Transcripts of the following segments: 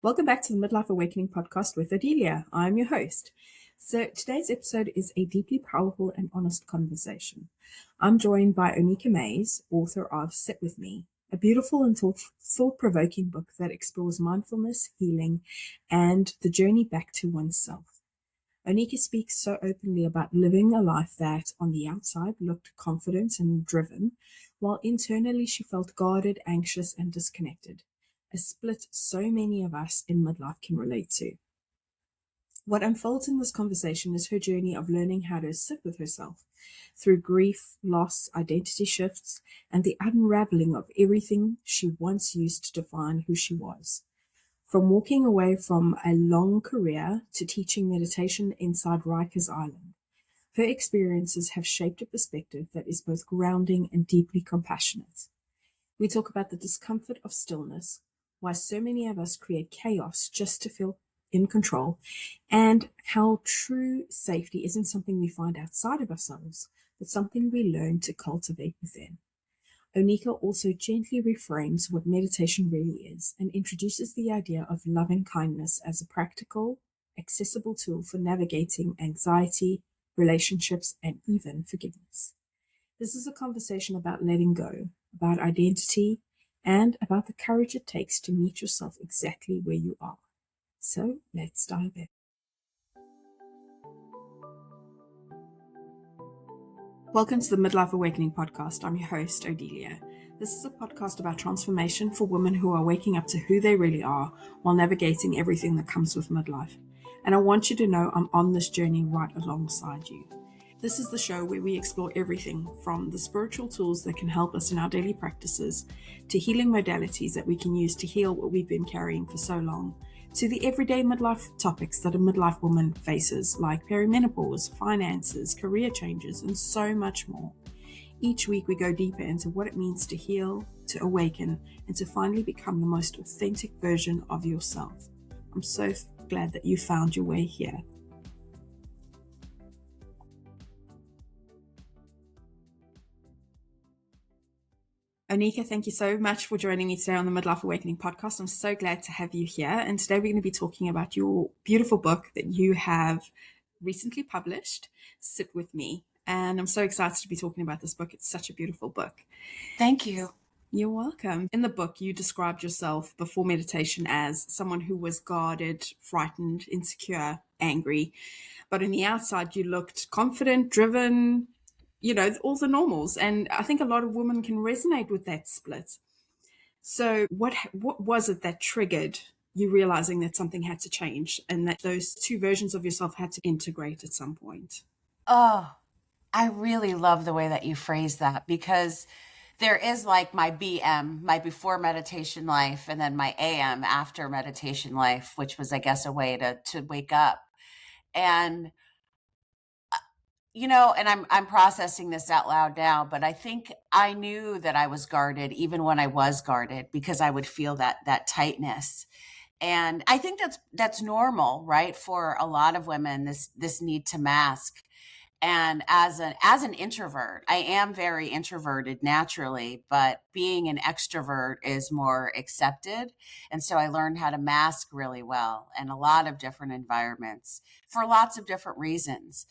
Welcome back to the Midlife Awakening podcast with Adelia. I'm your host. So today's episode is a deeply powerful and honest conversation. I'm joined by Oneika Mays, author of Sit With Me, a beautiful and thought-provoking book that explores mindfulness, healing, and the journey back to oneself. Oneika speaks so openly about living a life that, on the outside, looked confident and driven, while internally she felt guarded, anxious, and disconnected. A split so many of us in midlife can relate to. What unfolds in this conversation is her journey of learning how to sit with herself through grief, loss, identity shifts, and the unraveling of everything she once used to define who she was. From walking away from a long career to teaching meditation inside Rikers Island, her experiences have shaped a perspective that is both grounding and deeply compassionate. We talk about the discomfort of stillness, why so many of us create chaos just to feel in control, and how true safety isn't something we find outside of ourselves, but something we learn to cultivate within. Oneika also gently reframes what meditation really is and introduces the idea of loving kindness as a practical, accessible tool for navigating anxiety, relationships, and even forgiveness. This is a conversation about letting go, about identity, and about the courage it takes to meet yourself exactly where you are. So let's dive in. Welcome to the Midlife Awakening podcast. I'm your host, Odelia. This is a podcast about transformation for women who are waking up to who they really are while navigating everything that comes with midlife. And I want you to know I'm on this journey right alongside you. This is the show where we explore everything from the spiritual tools that can help us in our daily practices to healing modalities that we can use to heal what we've been carrying for so long, to the everyday midlife topics that a midlife woman faces, like perimenopause, finances, career changes, and so much more. Each week we go deeper into what it means to heal, to awaken, and to finally become the most authentic version of yourself. I'm so glad that you found your way here. Oneika, thank you so much for joining me today on the Midlife Awakening podcast. I'm so glad to have you here. And today we're going to be talking about your beautiful book that you have recently published, Sit With Me. And I'm so excited to be talking about this book. It's such a beautiful book. Thank you. You're welcome. In the book, you described yourself before meditation as someone who was guarded, frightened, insecure, angry. But on the outside, you looked confident, driven, all the normals. And I think a lot of women can resonate with that split. So what was it that triggered you realizing that something had to change and that those two versions of yourself had to integrate at some point? Oh, I really love the way that you phrase that because there is like my BM, my before meditation life, and then my AM after meditation life, which was, I guess, a way to wake up. And and I'm processing this out loud now, but I think I knew that I was guarded even when I was guarded because I would feel that tightness. And I think that's normal, right? For a lot of women, this need to mask. And as an introvert, I am very introverted naturally, but being an extrovert is more accepted. And so I learned how to mask really well in a lot of different environments for lots of different reasons.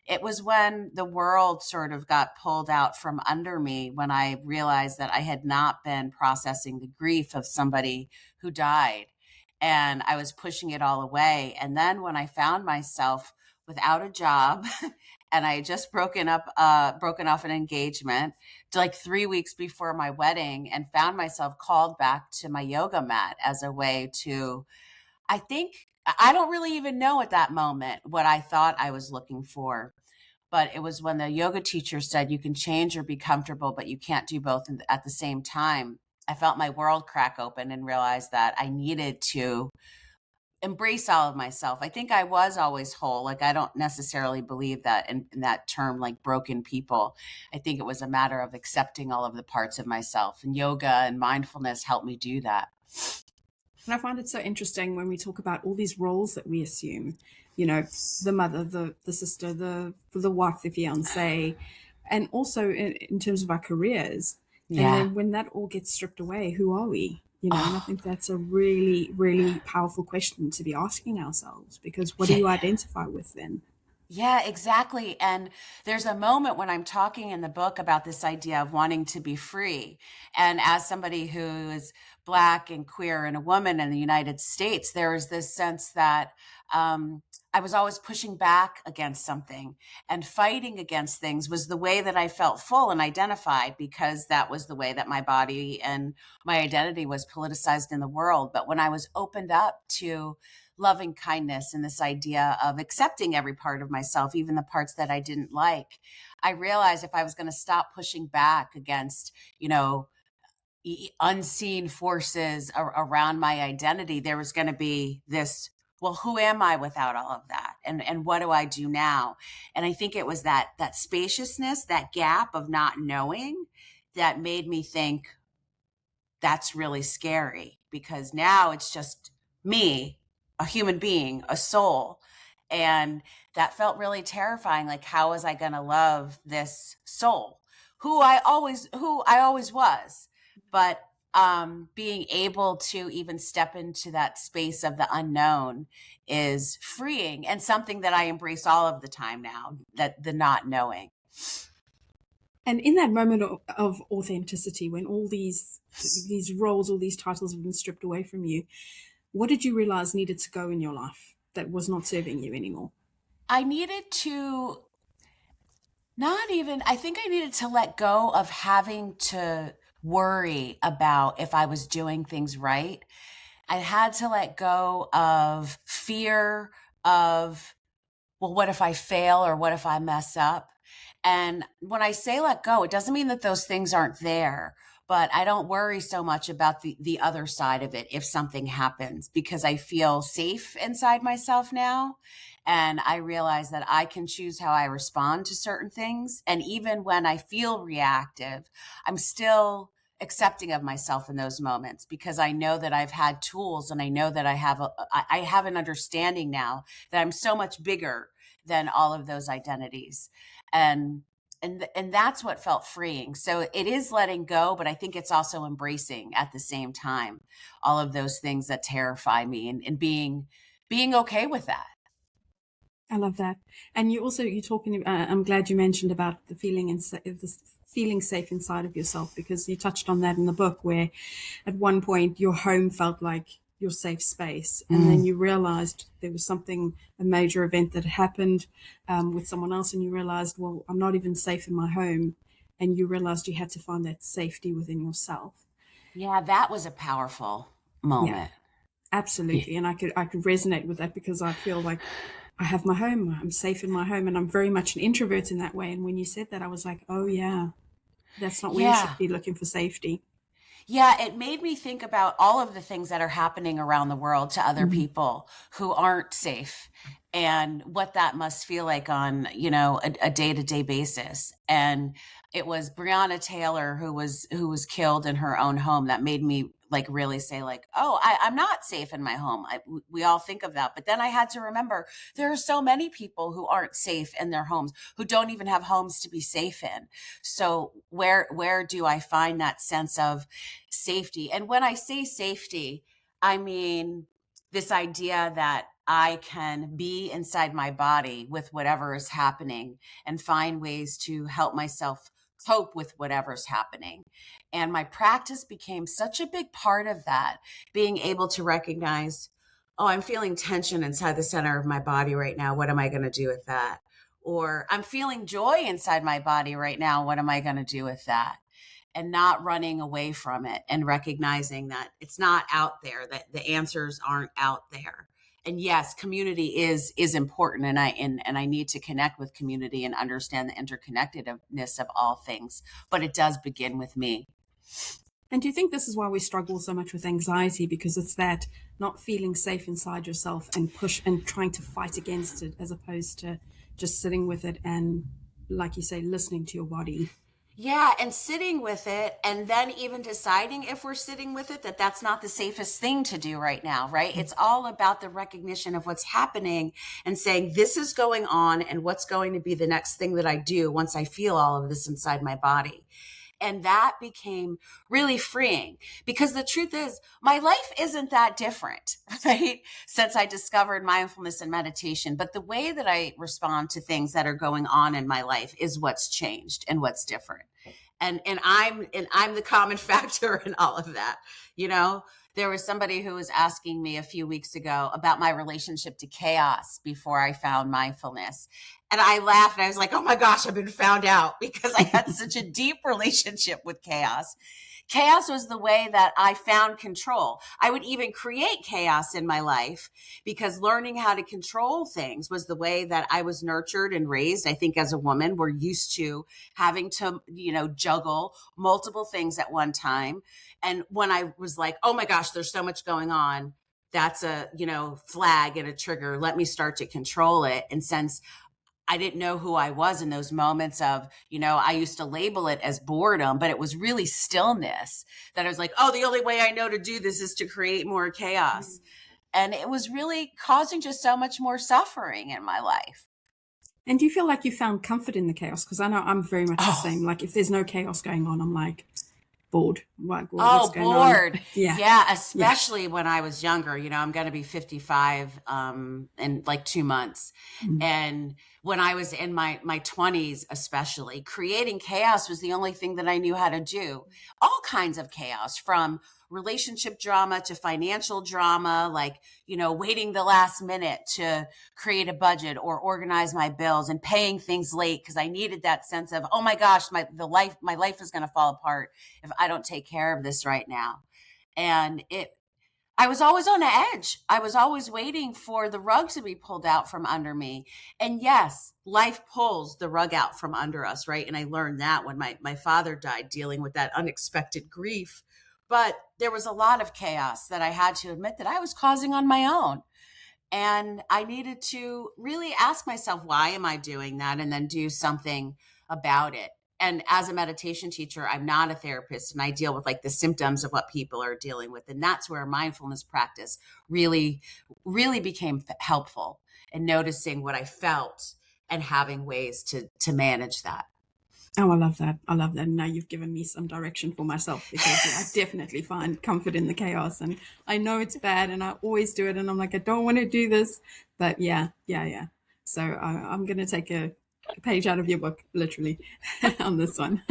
It was when the world sort of got pulled out from under me when I realized that I had not been processing the grief of somebody who died, and I was pushing it all away. And then when I found myself without a job and I had just broken off an engagement like 3 weeks before my wedding, and found myself called back to my yoga mat as a way to, I think, I don't really even know at that moment what I thought I was looking for. But it was when the yoga teacher said, you can change or be comfortable, but you can't do both at the same time. I felt my world crack open and realized that I needed to embrace all of myself. I think I was always whole. Like, I don't necessarily believe that in that term, like broken people. I think it was a matter of accepting all of the parts of myself, and yoga and mindfulness helped me do that. And I find it so interesting when we talk about all these roles that we assume, the mother, the sister, the wife, the fiance, and also in terms of our careers. Yeah. And then when that all gets stripped away, who are we? And I Oh, think that's a really, really powerful question to be asking ourselves, because what do yeah. you identify with then? Yeah, exactly. And there's a moment when I'm talking in the book about this idea of wanting to be free. And as somebody who is Black and queer and a woman in the United States, there is this sense that I was always pushing back against something, and fighting against things was the way that I felt full and identified, because that was the way that my body and my identity was politicized in the world. But when I was opened up to loving kindness and this idea of accepting every part of myself, even the parts that I didn't like, I realized if I was going to stop pushing back against, you know, unseen forces around my identity, there was going to be this, well, who am I without all of that? And what do I do now? And I think it was that spaciousness, that gap of not knowing, that made me think, that's really scary, because now it's just me, a human being, a soul. And that felt really terrifying. Like, how was I going to love this soul who I always was? But being able to even step into that space of the unknown is freeing, and something that I embrace all of the time now, that the not knowing. And in that moment of authenticity, when all these roles, all these titles have been stripped away from you, what did you realize needed to go in your life that was not serving you anymore? I needed to Not even, I think I needed to let go of having to worry about if I was doing things right. I had to let go of fear of, well, what if I fail, or what if I mess up? And when I say let go, it doesn't mean that those things aren't there, but I don't worry so much about the other side of it if something happens, because I feel safe inside myself now. And I realize that I can choose how I respond to certain things. And even when I feel reactive, I'm still accepting of myself in those moments, because I know that I've had tools, and I know that I have an understanding now that I'm so much bigger than all of those identities. And and that's what felt freeing. So it is letting go, but I think it's also embracing at the same time all of those things that terrify me, and being okay with that. I love that. And you're talking. I'm glad you mentioned about the the feeling safe inside of yourself, because you touched on that in the book, where at one point your home felt like your safe space, and then Mm. you realized there was a major event that had happened with someone else, and you realized, well, I'm not even safe in my home, and you realized you had to find that safety within yourself. Yeah, that was a powerful Yeah, moment. Yeah. absolutely. And I could resonate with that, because I feel like I have my home, I'm safe in my home, and I'm very much an introvert in that way. And when you said that, I was like, oh yeah, that's not where you should Yeah. be looking for safety. Yeah, it made me think about all of the things that are happening around the world to other Mhm. people who aren't safe, and what that must feel like on, a day-to-day basis. And it was Breonna Taylor who was killed in her own home that made me like really say, like, oh, I'm not safe in my home. We all think of that, but then I had to remember there are so many people who aren't safe in their homes, who don't even have homes to be safe in. So where do I find that sense of safety? And when I say safety, I mean this idea that I can be inside my body with whatever is happening, and find ways to help myself cope with whatever's happening. And my practice became such a big part of that, being able to recognize, oh, I'm feeling tension inside the center of my body right now. What am I going to do with that? Or I'm feeling joy inside my body right now. What am I going to do with that? And not running away from it, and recognizing that it's not out there, that the answers aren't out there. And yes, community is important, and I need to connect with community and understand the interconnectedness of all things, but it does begin with me. And do you think this is why we struggle so much with anxiety? Because it's that not feeling safe inside yourself, and push and trying to fight against it, as opposed to just sitting with it and, like you say, listening to your body. Yeah, and sitting with it, and then even deciding, if we're sitting with it, that that's not the safest thing to do right now, right? It's all about the recognition of what's happening, and saying, this is going on, and what's going to be the next thing that I do once I feel all of this inside my body. And that became really freeing, because the truth is my life isn't that different, right? Since I discovered mindfulness and meditation, but the way that I respond to things that are going on in my life is what's changed and what's different. And I'm the common factor in all of that. You know, there was somebody who was asking me a few weeks ago about my relationship to chaos before I found mindfulness. And I laughed and I was like, oh my gosh, I've been found out, because I had such a deep relationship with chaos. Chaos was the way that I found control. I would even create chaos in my life, because learning how to control things was the way that I was nurtured and raised. I think as a woman, we're used to having to, juggle multiple things at one time. And when I was like, oh my gosh, there's so much going on, that's a, flag and a trigger. Let me start to control it. And since I didn't know who I was in those moments of, I used to label it as boredom, but it was really stillness, that I was like, oh, the only way I know to do this is to create more chaos. Mm-hmm. And it was really causing just so much more suffering in my life. And do you feel like you found comfort in the chaos? Because I know I'm very much the same. Like if there's no chaos going on, I'm like bored. What's going bored. On? Yeah. Especially when I was younger. I'm going to be 55 in like 2 months. Mm-hmm. And when I was in my 20s, especially, creating chaos was the only thing that I knew how to do. All kinds of chaos, from relationship drama to financial drama, like, waiting the last minute to create a budget or organize my bills, and paying things late because I needed that sense of, oh my gosh, my life is going to fall apart if I don't take care of this right now. And I was always on edge. I was always waiting for the rug to be pulled out from under me. And yes, life pulls the rug out from under us, right? And I learned that when my father died, dealing with that unexpected grief. But there was a lot of chaos that I had to admit that I was causing on my own. And I needed to really ask myself, why am I doing that? And then do something about it. And as a meditation teacher, I'm not a therapist, and I deal with like the symptoms of what people are dealing with. And that's where mindfulness practice really, really became helpful in noticing what I felt and having ways to manage that. Oh, I love that. Now you've given me some direction for myself, because I definitely find comfort in the chaos, and I know it's bad and I always do it. And I'm like, I don't want to do this, but yeah. So I'm going to take a page out of your book, literally, on this one.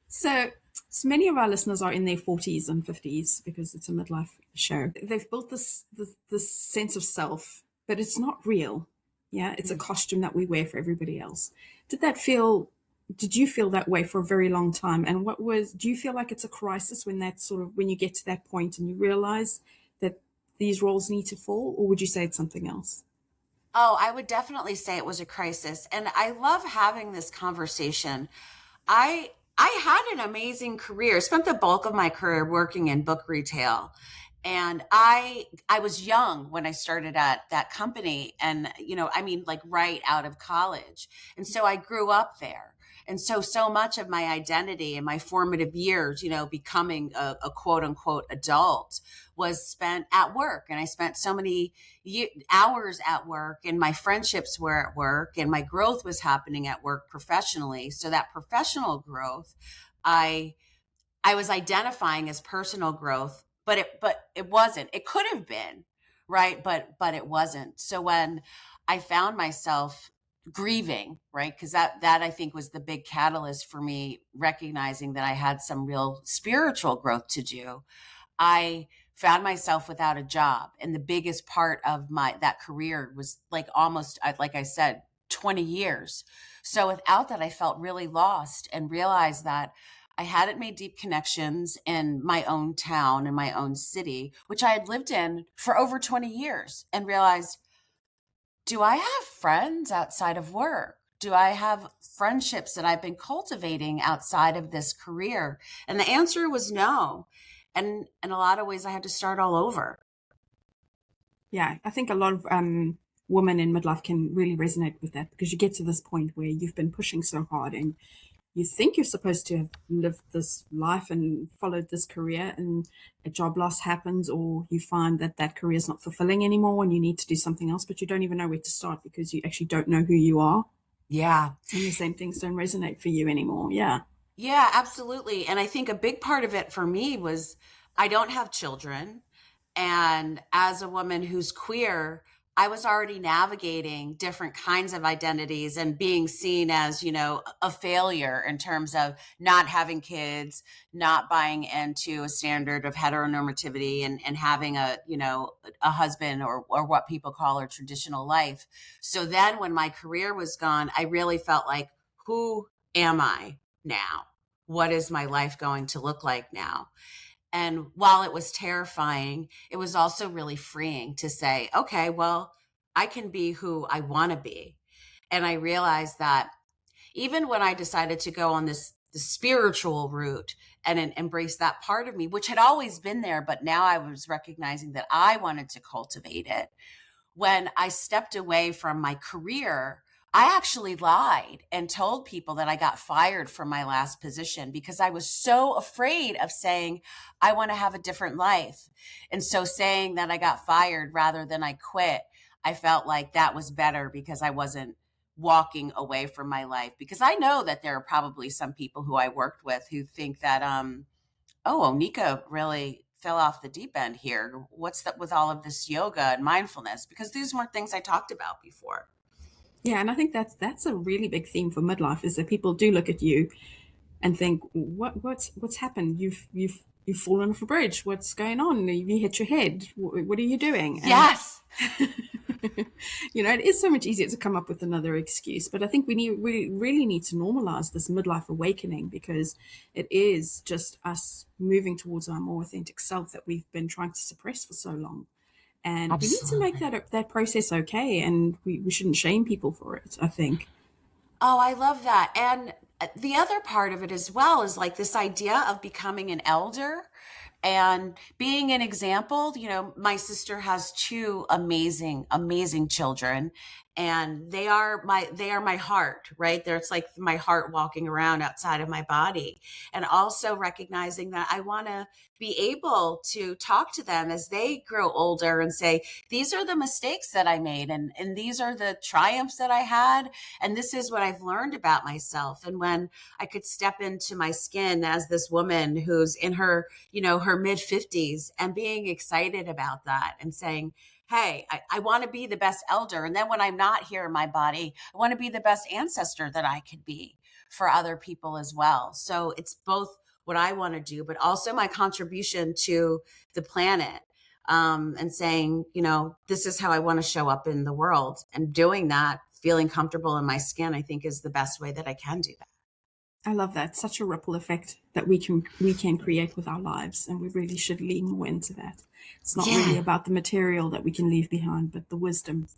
So many of our listeners are in their 40s and 50s, because it's a midlife show. They've built this sense of self, but it's not real. Yeah, it's a costume that we wear for everybody else. Did you feel that way for a very long time? And do you feel like it's a crisis when when you get to that point and you realize that these roles need to fall, or would you say it's something else? Oh, I would definitely say it was a crisis. And I love having this conversation. I had an amazing career. I spent the bulk of my career working in book retail. And I was young when I started at that company, and, like right out of college. And so I grew up there. And so much of my identity and my formative years, becoming a quote unquote adult, was spent at work. And I spent so many hours at work, and my friendships were at work, and my growth was happening at work professionally. So that professional growth, I was identifying as personal growth, but it wasn't. It could have been, right? But it wasn't. So when I found myself grieving, right? Because that I think was the big catalyst for me recognizing that I had some real spiritual growth to do. I found myself without a job. And the biggest part of that career was like almost, like I said, 20 years. So without that, I felt really lost, and realized that I hadn't made deep connections in my own town, in my own city, which I had lived in for over 20 years, and realized, do I have friends outside of work? Do I have friendships that I've been cultivating outside of this career? And the answer was no. And in a lot of ways, I had to start all over. Yeah, I think a lot of women in midlife can really resonate with that, because you get to this point where you've been pushing so hard, and you think you're supposed to have lived this life and followed this career, and a job loss happens, or you find that career is not fulfilling anymore and you need to do something else, but you don't even know where to start, because you actually don't know who you are. Yeah. And the same things don't resonate for you anymore. Yeah. Yeah, absolutely. And I think a big part of it for me was I don't have children. And as a woman who's queer, I was already navigating different kinds of identities and being seen as, a failure in terms of not having kids, not buying into a standard of heteronormativity and having a husband or what people call a traditional life. So then when my career was gone, I really felt like, who am I now? What is my life going to look like now? And while it was terrifying, it was also really freeing to say, okay, well, I can be who I want to be. And I realized that even when I decided to go on the spiritual route and embrace that part of me, which had always been there, but now I was recognizing that I wanted to cultivate it. When I stepped away from my career, I actually lied and told people that I got fired from my last position because I was so afraid of saying, I want to have a different life. And so saying that I got fired rather than I quit, I felt like that was better because I wasn't walking away from my life. Because I know that there are probably some people who I worked with who think that, oh, Oneika really fell off the deep end here. What's that with all of this yoga and mindfulness? Because these weren't things I talked about before. Yeah, and I think that's a really big theme for midlife is that people do look at you and think, what's happened? You've fallen off a bridge. What's going on? You hit your head. What are you doing? And Yes. it is so much easier to come up with another excuse. But I think we really need to normalize this midlife awakening because it is just us moving towards our more authentic self that we've been trying to suppress for so long. And we need to make Absolutely. that process okay, and we shouldn't shame people for it, I think. Oh, I love that. And the other part of it as well is like this idea of becoming an elder and being an example. My sister has two amazing, amazing children, and they are my heart, right there. It's like my heart walking around outside of my body. And also recognizing that I want to be able to talk to them as they grow older and say, these are the mistakes that I made, and these are the triumphs that I had, and this is what I've learned about myself. And when I could step into my skin as this woman who's in her mid 50s and being excited about that and saying, hey, I want to be the best elder. And then when I'm not here in my body, I want to be the best ancestor that I could be for other people as well. So it's both what I want to do, but also my contribution to the planet. And saying, this is how I want to show up in the world. And doing that, feeling comfortable in my skin, I think is the best way that I can do that. I love that. Such a ripple effect that we can create with our lives, and we really should lean more into that. It's not really Yeah. about the material that we can leave behind, but the wisdom.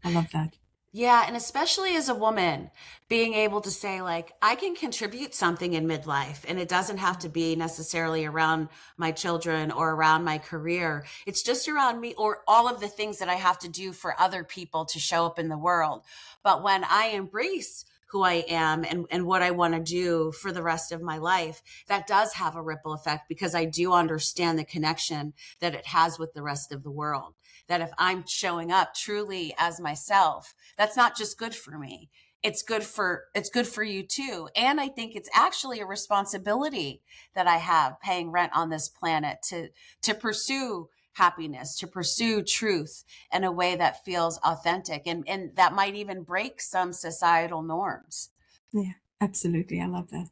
I love that. Yeah, and especially as a woman, being able to say, like, I can contribute something in midlife, and it doesn't have to be necessarily around my children or around my career. It's just around me or all of the things that I have to do for other people to show up in the world. But when I embrace who I am and what I want to do for the rest of my life, that does have a ripple effect because I do understand the connection that it has with the rest of the world. That if I'm showing up truly as myself, that's not just good for me. It's good for you too. And I think it's actually a responsibility that I have paying rent on this planet to pursue happiness, to pursue truth in a way that feels authentic and that might even break some societal norms. Yeah, absolutely. I love that.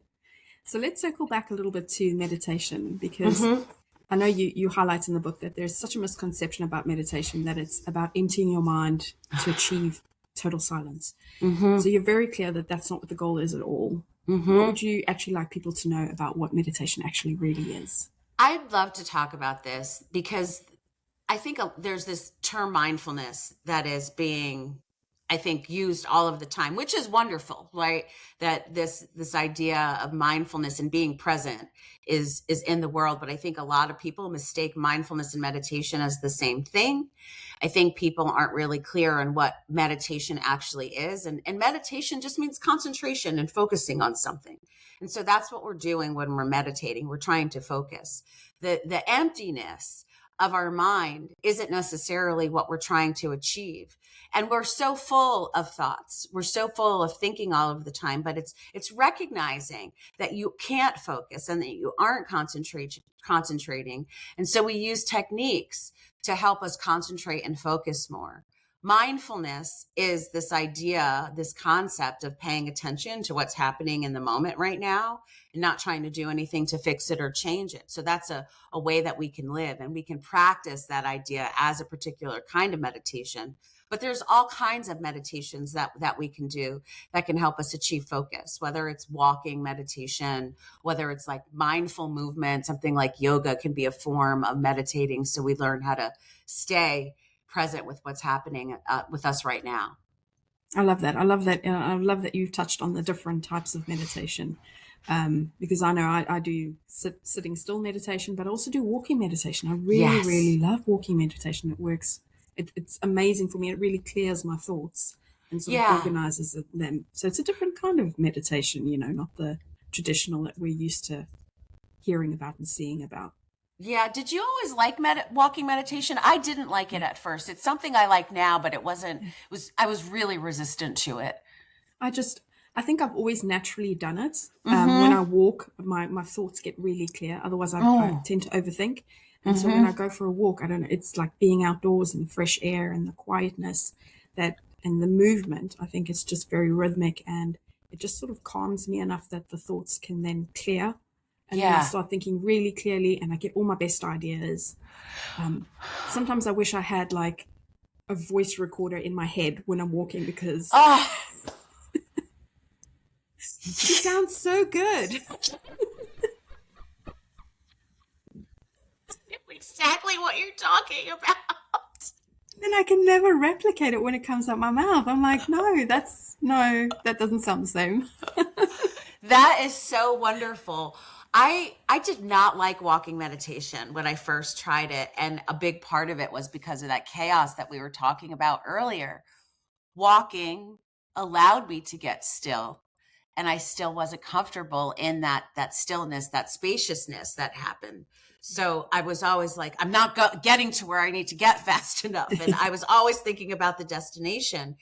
So let's circle back a little bit to meditation because Mm-hmm. I know you highlight in the book that there's such a misconception about meditation that it's about emptying your mind to achieve total silence. Mm-hmm. So you're very clear that that's not what the goal is at all. What Mm-hmm. would you actually like people to know about what meditation actually really is? I'd love to talk about this because I think there's this term mindfulness that is being, I think, used all of the time, which is wonderful, right? That this idea of mindfulness and being present is in the world. But I think a lot of people mistake mindfulness and meditation as the same thing. I think people aren't really clear on what meditation actually is. And meditation just means concentration and focusing on something. And so that's what we're doing when we're meditating. We're trying to focus. The emptiness of our mind isn't necessarily what we're trying to achieve. And we're so full of thoughts. We're so full of thinking all of the time, but it's recognizing that you can't focus and that you aren't concentrating. And so we use techniques to help us concentrate and focus more. Mindfulness is this idea, this concept of paying attention to what's happening in the moment right now and not trying to do anything to fix it or change it. So that's a way that we can live, and we can practice that idea as a particular kind of meditation. But there's all kinds of meditations that we can do that can help us achieve focus, whether it's walking meditation, whether it's like mindful movement, something like yoga can be a form of meditating. So we learn how to stay present with what's happening with us right now. I love that. I love that. I love that you've touched on the different types of meditation, because I know I do sitting still meditation, but I also do walking meditation. I really, Yes. really love walking meditation. It works. It's amazing for me. It really clears my thoughts and sort of Yeah. organizes them. So it's a different kind of meditation, not the traditional that we're used to hearing about and seeing about. Yeah. Did you always like walking meditation? I didn't like it at first. It's something I like now, but I was really resistant to it. I think I've always naturally done it. Mm-hmm. When I walk, my thoughts get really clear. Otherwise, I tend to overthink. And so when I go for a walk, I don't know, it's like being outdoors and the fresh air and the quietness and the movement. I think it's just very rhythmic, and it just sort of calms me enough that the thoughts can then clear. And then I start thinking really clearly, and I get all my best ideas. Sometimes I wish I had like a voice recorder in my head when I'm walking, because she sounds so good. Exactly what you're talking about. And I can never replicate it when it comes out my mouth. I'm like, that doesn't sound the same. That is so wonderful. I did not like walking meditation when I first tried it, and a big part of it was because of that chaos that we were talking about earlier. Walking allowed me to get still, and I still wasn't comfortable in that stillness, that spaciousness that happened. So I was always like, I'm not getting to where I need to get fast enough. And I was always thinking about the destination.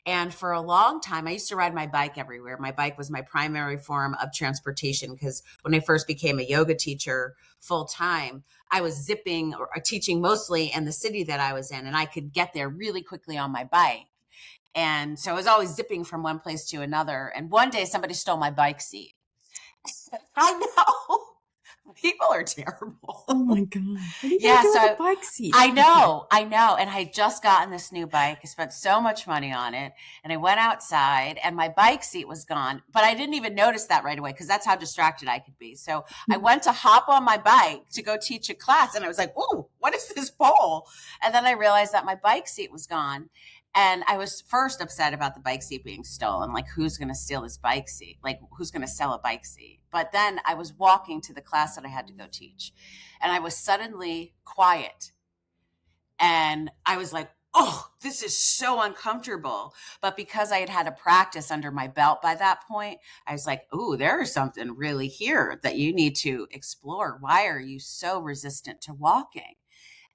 And for a long time, I used to ride my bike everywhere. My bike was my primary form of transportation, because when I first became a yoga teacher full time, I was zipping or teaching mostly in the city that I was in, and I could get there really quickly on my bike. And so I was always zipping from one place to another. And one day somebody stole my bike seat. I know. People are terrible. Oh my God. What are you going to do with a bike seat? I know. And I had just gotten this new bike. I spent so much money on it. And I went outside and my bike seat was gone. But I didn't even notice that right away, because that's how distracted I could be. So I went to hop on my bike to go teach a class. And I was like, "Ooh, what is this pole?" And then I realized that my bike seat was gone. And I was first upset about the bike seat being stolen. Like, who's going to steal this bike seat? Like, who's going to sell a bike seat? But then I was walking to the class that I had to go teach, and I was suddenly quiet. And I was like, oh, this is so uncomfortable. But because I had had a practice under my belt by that point, I was like, ooh, there's something really here that you need to explore. Why are you so resistant to walking?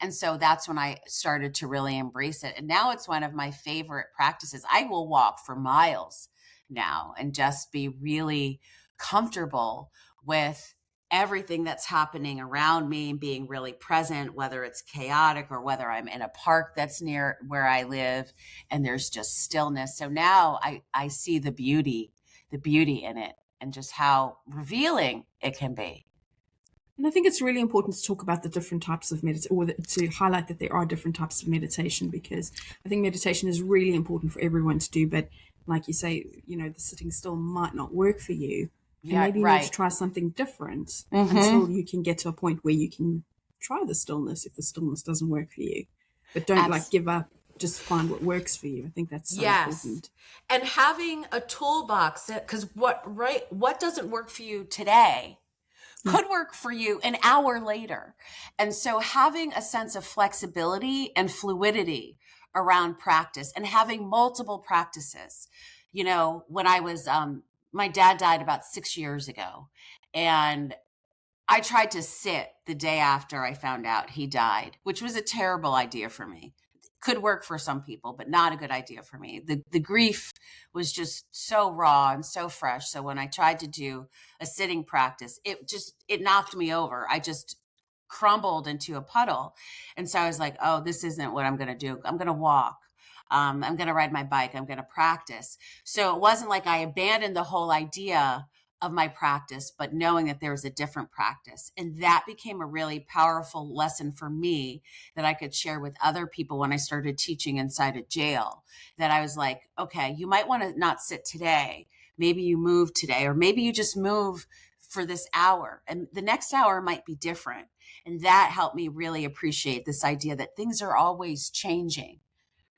And so that's when I started to really embrace it. And now it's one of my favorite practices. I will walk for miles now and just be really comfortable with everything that's happening around me and being really present, whether it's chaotic or whether I'm in a park that's near where I live and there's just stillness. So now I see the beauty in it and just how revealing it can be. And I think it's really important to talk about the different types of meditation, or to highlight that there are different types of meditation, because I think meditation is really important for everyone to do. But like you say, the sitting still might not work for you. And maybe you need to try something different until you can get to a point where you can try the stillness if the stillness doesn't work for you. But don't give up. Just find what works for you. I think that's so important. And having a toolbox, because what doesn't work for you today could work for you an hour later. And so having a sense of flexibility and fluidity around practice and having multiple practices. When I was, my dad died about 6 years ago, and I tried to sit the day after I found out he died, which was a terrible idea for me. Could work for some people, but not a good idea for me. The grief was just so raw and so fresh. So when I tried to do a sitting practice, it knocked me over. I just crumbled into a puddle. And so I was like, oh, this isn't what I'm going to do. I'm going to walk. I'm going to ride my bike. I'm going to practice. So it wasn't like I abandoned the whole idea of my practice, but knowing that there was a different practice. And that became a really powerful lesson for me that I could share with other people when I started teaching inside a jail. That I was like, okay, you might want to not sit today. Maybe you move today, or maybe you just move for this hour, and the next hour might be different. And that helped me really appreciate this idea that things are always changing.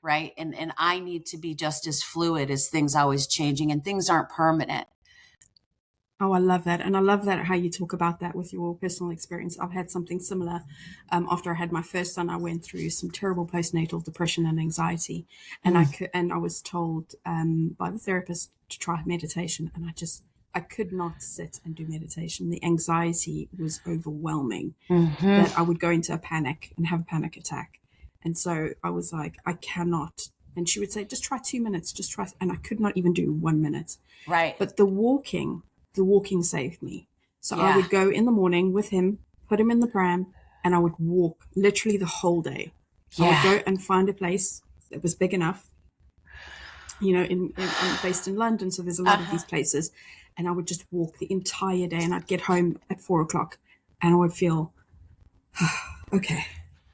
Right. And I need to be just as fluid as things always changing, and things aren't permanent. Oh, I love that. And I love that how you talk about that with your personal experience. I've had something similar. After I had my first son, I went through some terrible postnatal depression and anxiety. And I was told by the therapist to try meditation. And I could not sit and do meditation. The anxiety was overwhelming, that I would go into a panic and have a panic attack. And so I was like, I cannot. And she would say, just try 2 minutes, just try. And I could not even do 1 minute. Right. But the walking saved me. So I Yeah. would go in the morning with him, put him in the pram, and I would walk literally the whole day. I would Yeah. go and find a place that was big enough. You know, I'm based in London, so there's a lot of these places. And I would just walk the entire day, and I'd get home at 4 o'clock, and I would feel, okay,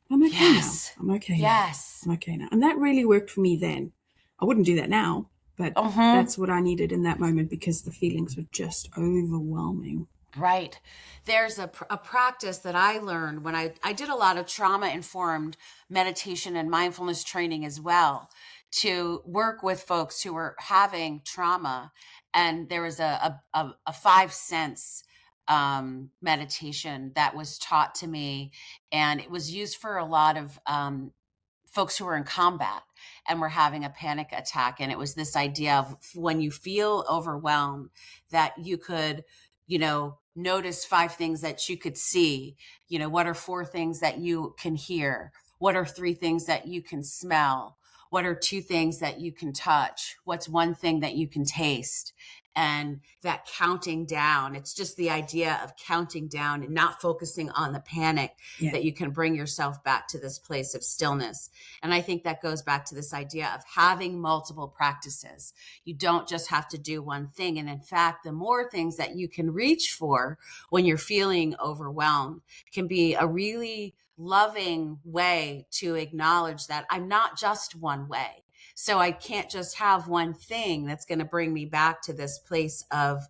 I'm okay Yes. now. I'm okay Yes. now. I'm okay now. And that really worked for me then. I wouldn't do that now, but that's what I needed in that moment, because the feelings were just overwhelming. Right. There's a practice that I learned when I did a lot of trauma informed meditation and mindfulness training as well, to work with folks who were having trauma. And there was a five sense meditation that was taught to me. And it was used for a lot of folks who were in combat and were having a panic attack. And it was this idea of, when you feel overwhelmed, that you could, notice 5 things that you could see. What are 4 things that you can hear? What are 3 things that you can smell? What are 2 things that you can touch? What's 1 thing that you can taste? And that counting down, it's just the idea of counting down and not focusing on the panic, that you can bring yourself back to this place of stillness. And I think that goes back to this idea of having multiple practices. You don't just have to do one thing. And in fact, the more things that you can reach for when you're feeling overwhelmed can be a really loving way to acknowledge that I'm not just one way. So I can't just have one thing that's going to bring me back to this place of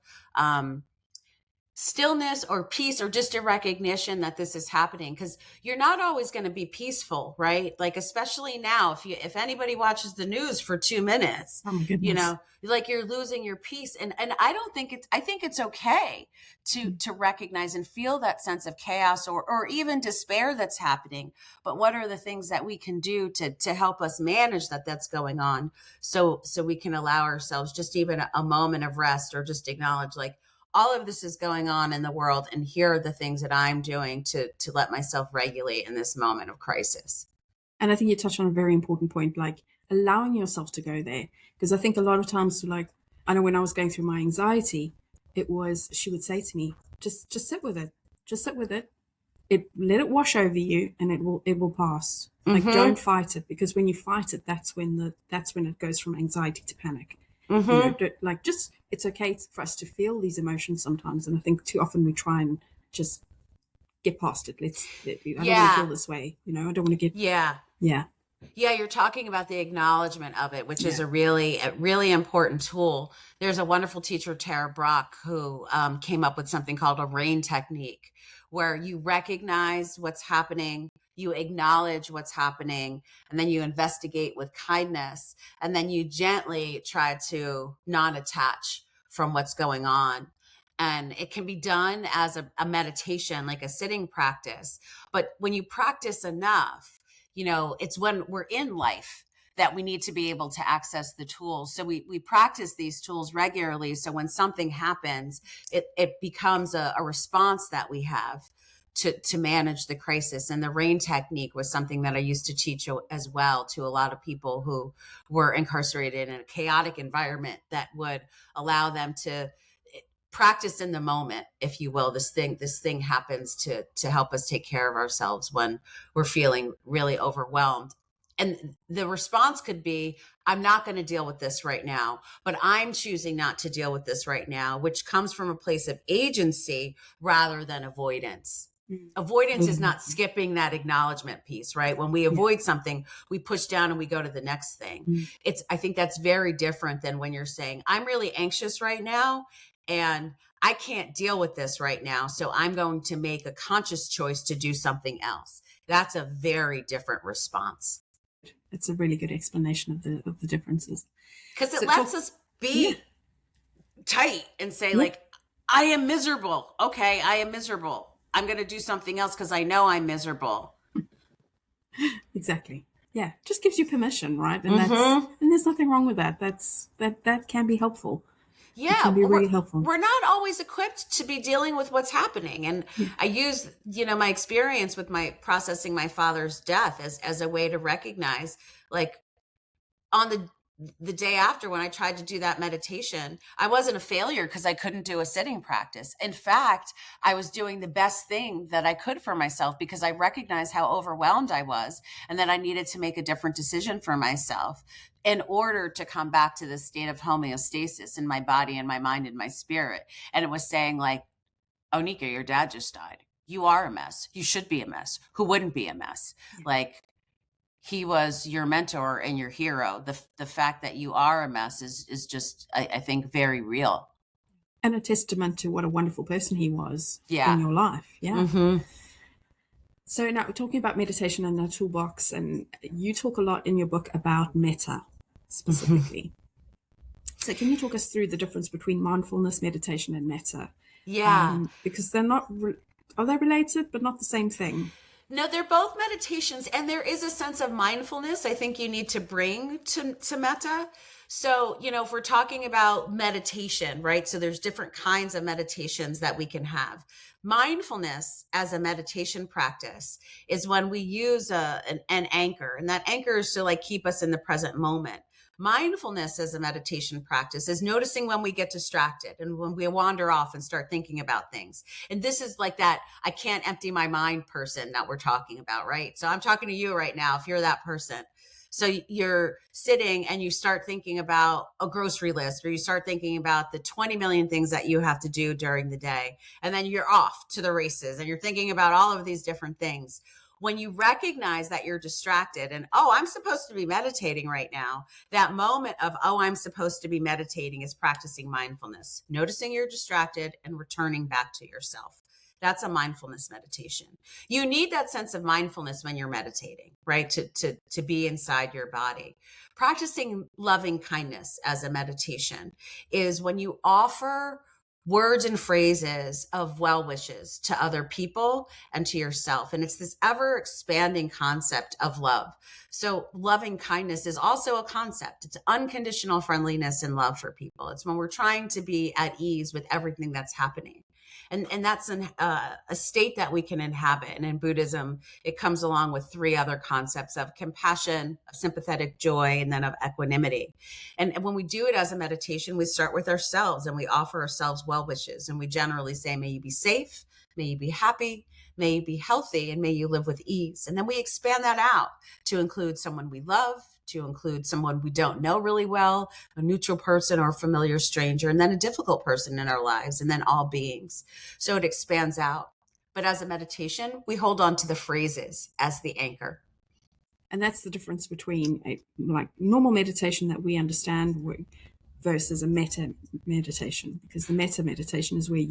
stillness or peace, or just a recognition that this is happening, because you're not always going to be peaceful, right? Like, especially now, if anybody watches the news for 2 minutes, Oh my goodness. like, you're losing your peace. And I think it's okay to recognize and feel that sense of chaos or even despair that's happening. But what are the things that we can do to help us manage that's going on, so we can allow ourselves just even a moment of rest, or just acknowledge, like, all of this is going on in the world, and here are the things that I'm doing to let myself regulate in this moment of crisis. And I think you touched on a very important point, like allowing yourself to go there. Because I think a lot of times, like, I know when I was going through my anxiety, she would say to me, just sit with it. Just sit with it. Let it wash over you, and it will pass. Like, don't fight it, because when you fight it, that's when it goes from anxiety to panic. It's okay for us to feel these emotions sometimes. And I think too often we try and just get past it. I don't want to feel this way. I don't want to get. Yeah. You're talking about the acknowledgement of it, which is a really important tool. There's a wonderful teacher, Tara Brock, who came up with something called a RAIN technique, where you recognize what's happening, you acknowledge what's happening, and then you investigate with kindness, and then you gently try to non-attach from what's going on. And it can be done as a meditation, like a sitting practice. But when you practice enough, it's when we're in life that we need to be able to access the tools. So we practice these tools regularly. So when something happens, it becomes a response that we have to manage the crisis. And the RAIN technique was something that I used to teach as well to a lot of people who were incarcerated in a chaotic environment that would allow them to practice in the moment, if you will. This thing happens to help us take care of ourselves when we're feeling really overwhelmed. And the response could be, I'm not going to deal with this right now, but I'm choosing not to deal with this right now, which comes from a place of agency rather than avoidance. Avoidance is not skipping that acknowledgement piece, right? When we avoid something, we push down and we go to the next thing. I think that's very different than when you're saying, I'm really anxious right now and I can't deal with this right now, so I'm going to make a conscious choice to do something else. That's a very different response. It's a really good explanation of the differences. Because it lets us be tight and say, like, I am miserable. Okay, I am miserable. I'm going to do something else because I know I'm miserable. Exactly. Yeah, just gives you permission, right? And and there's nothing wrong with that. That can be helpful. Yeah, it can be really helpful. We're not always equipped to be dealing with what's happening. And I use, my experience with processing my father's death as a way to recognize, like, on the day after, when I tried to do that meditation, I wasn't a failure because I couldn't do a sitting practice. In fact, I was doing the best thing that I could for myself because I recognized how overwhelmed I was and that I needed to make a different decision for myself in order to come back to this state of homeostasis in my body and my mind and my spirit. And it was saying, like, Oneika, your dad just died. You are a mess. You should be a mess. Who wouldn't be a mess? Like, he was your mentor and your hero. The fact that you are a mess is just, I think, very real. And a testament to what a wonderful person he was in your life. Yeah. So now we're talking about meditation and the toolbox, and you talk a lot in your book about Metta specifically. So can you talk us through the difference between mindfulness, meditation, and Metta? Yeah. Because they're not, are they related, but not the same thing? No, they're both meditations, and there is a sense of mindfulness I think you need to bring to Metta. So, if we're talking about meditation, right? So there's different kinds of meditations that we can have. Mindfulness as a meditation practice is when we use an anchor, and that anchor is to, like, keep us in the present moment. Mindfulness as a meditation practice is noticing when we get distracted and when we wander off and start thinking about things. And this is like that I can't empty my mind person that we're talking about, right? So I'm talking to you right now if you're that person. So you're sitting and you start thinking about a grocery list, or you start thinking about the 20 million things that you have to do during the day. And then you're off to the races and you're thinking about all of these different things. When you recognize that you're distracted and, I'm supposed to be meditating right now, that moment of, I'm supposed to be meditating is practicing mindfulness, noticing you're distracted and returning back to yourself. That's a mindfulness meditation. You need that sense of mindfulness when you're meditating, right? To be inside your body. Practicing loving kindness as a meditation is when you offer words and phrases of well wishes to other people and to yourself. And it's this ever expanding concept of love. So loving kindness is also a concept. It's unconditional friendliness and love for people. It's when we're trying to be at ease with everything that's happening. And that's a state that we can inhabit. And in Buddhism, it comes along with three other concepts of compassion, of sympathetic joy, and then of equanimity. And when we do it as a meditation, we start with ourselves and we offer ourselves well wishes. And we generally say, may you be safe, may you be happy, may you be healthy, and may you live with ease. And then we expand that out to include someone we love, to include someone we don't know really well, a neutral person or a familiar stranger, and then a difficult person in our lives, and then all beings. So it expands out. But as a meditation, we hold on to the phrases as the anchor. And that's the difference between a normal meditation that we understand versus a metta meditation, because the metta meditation is where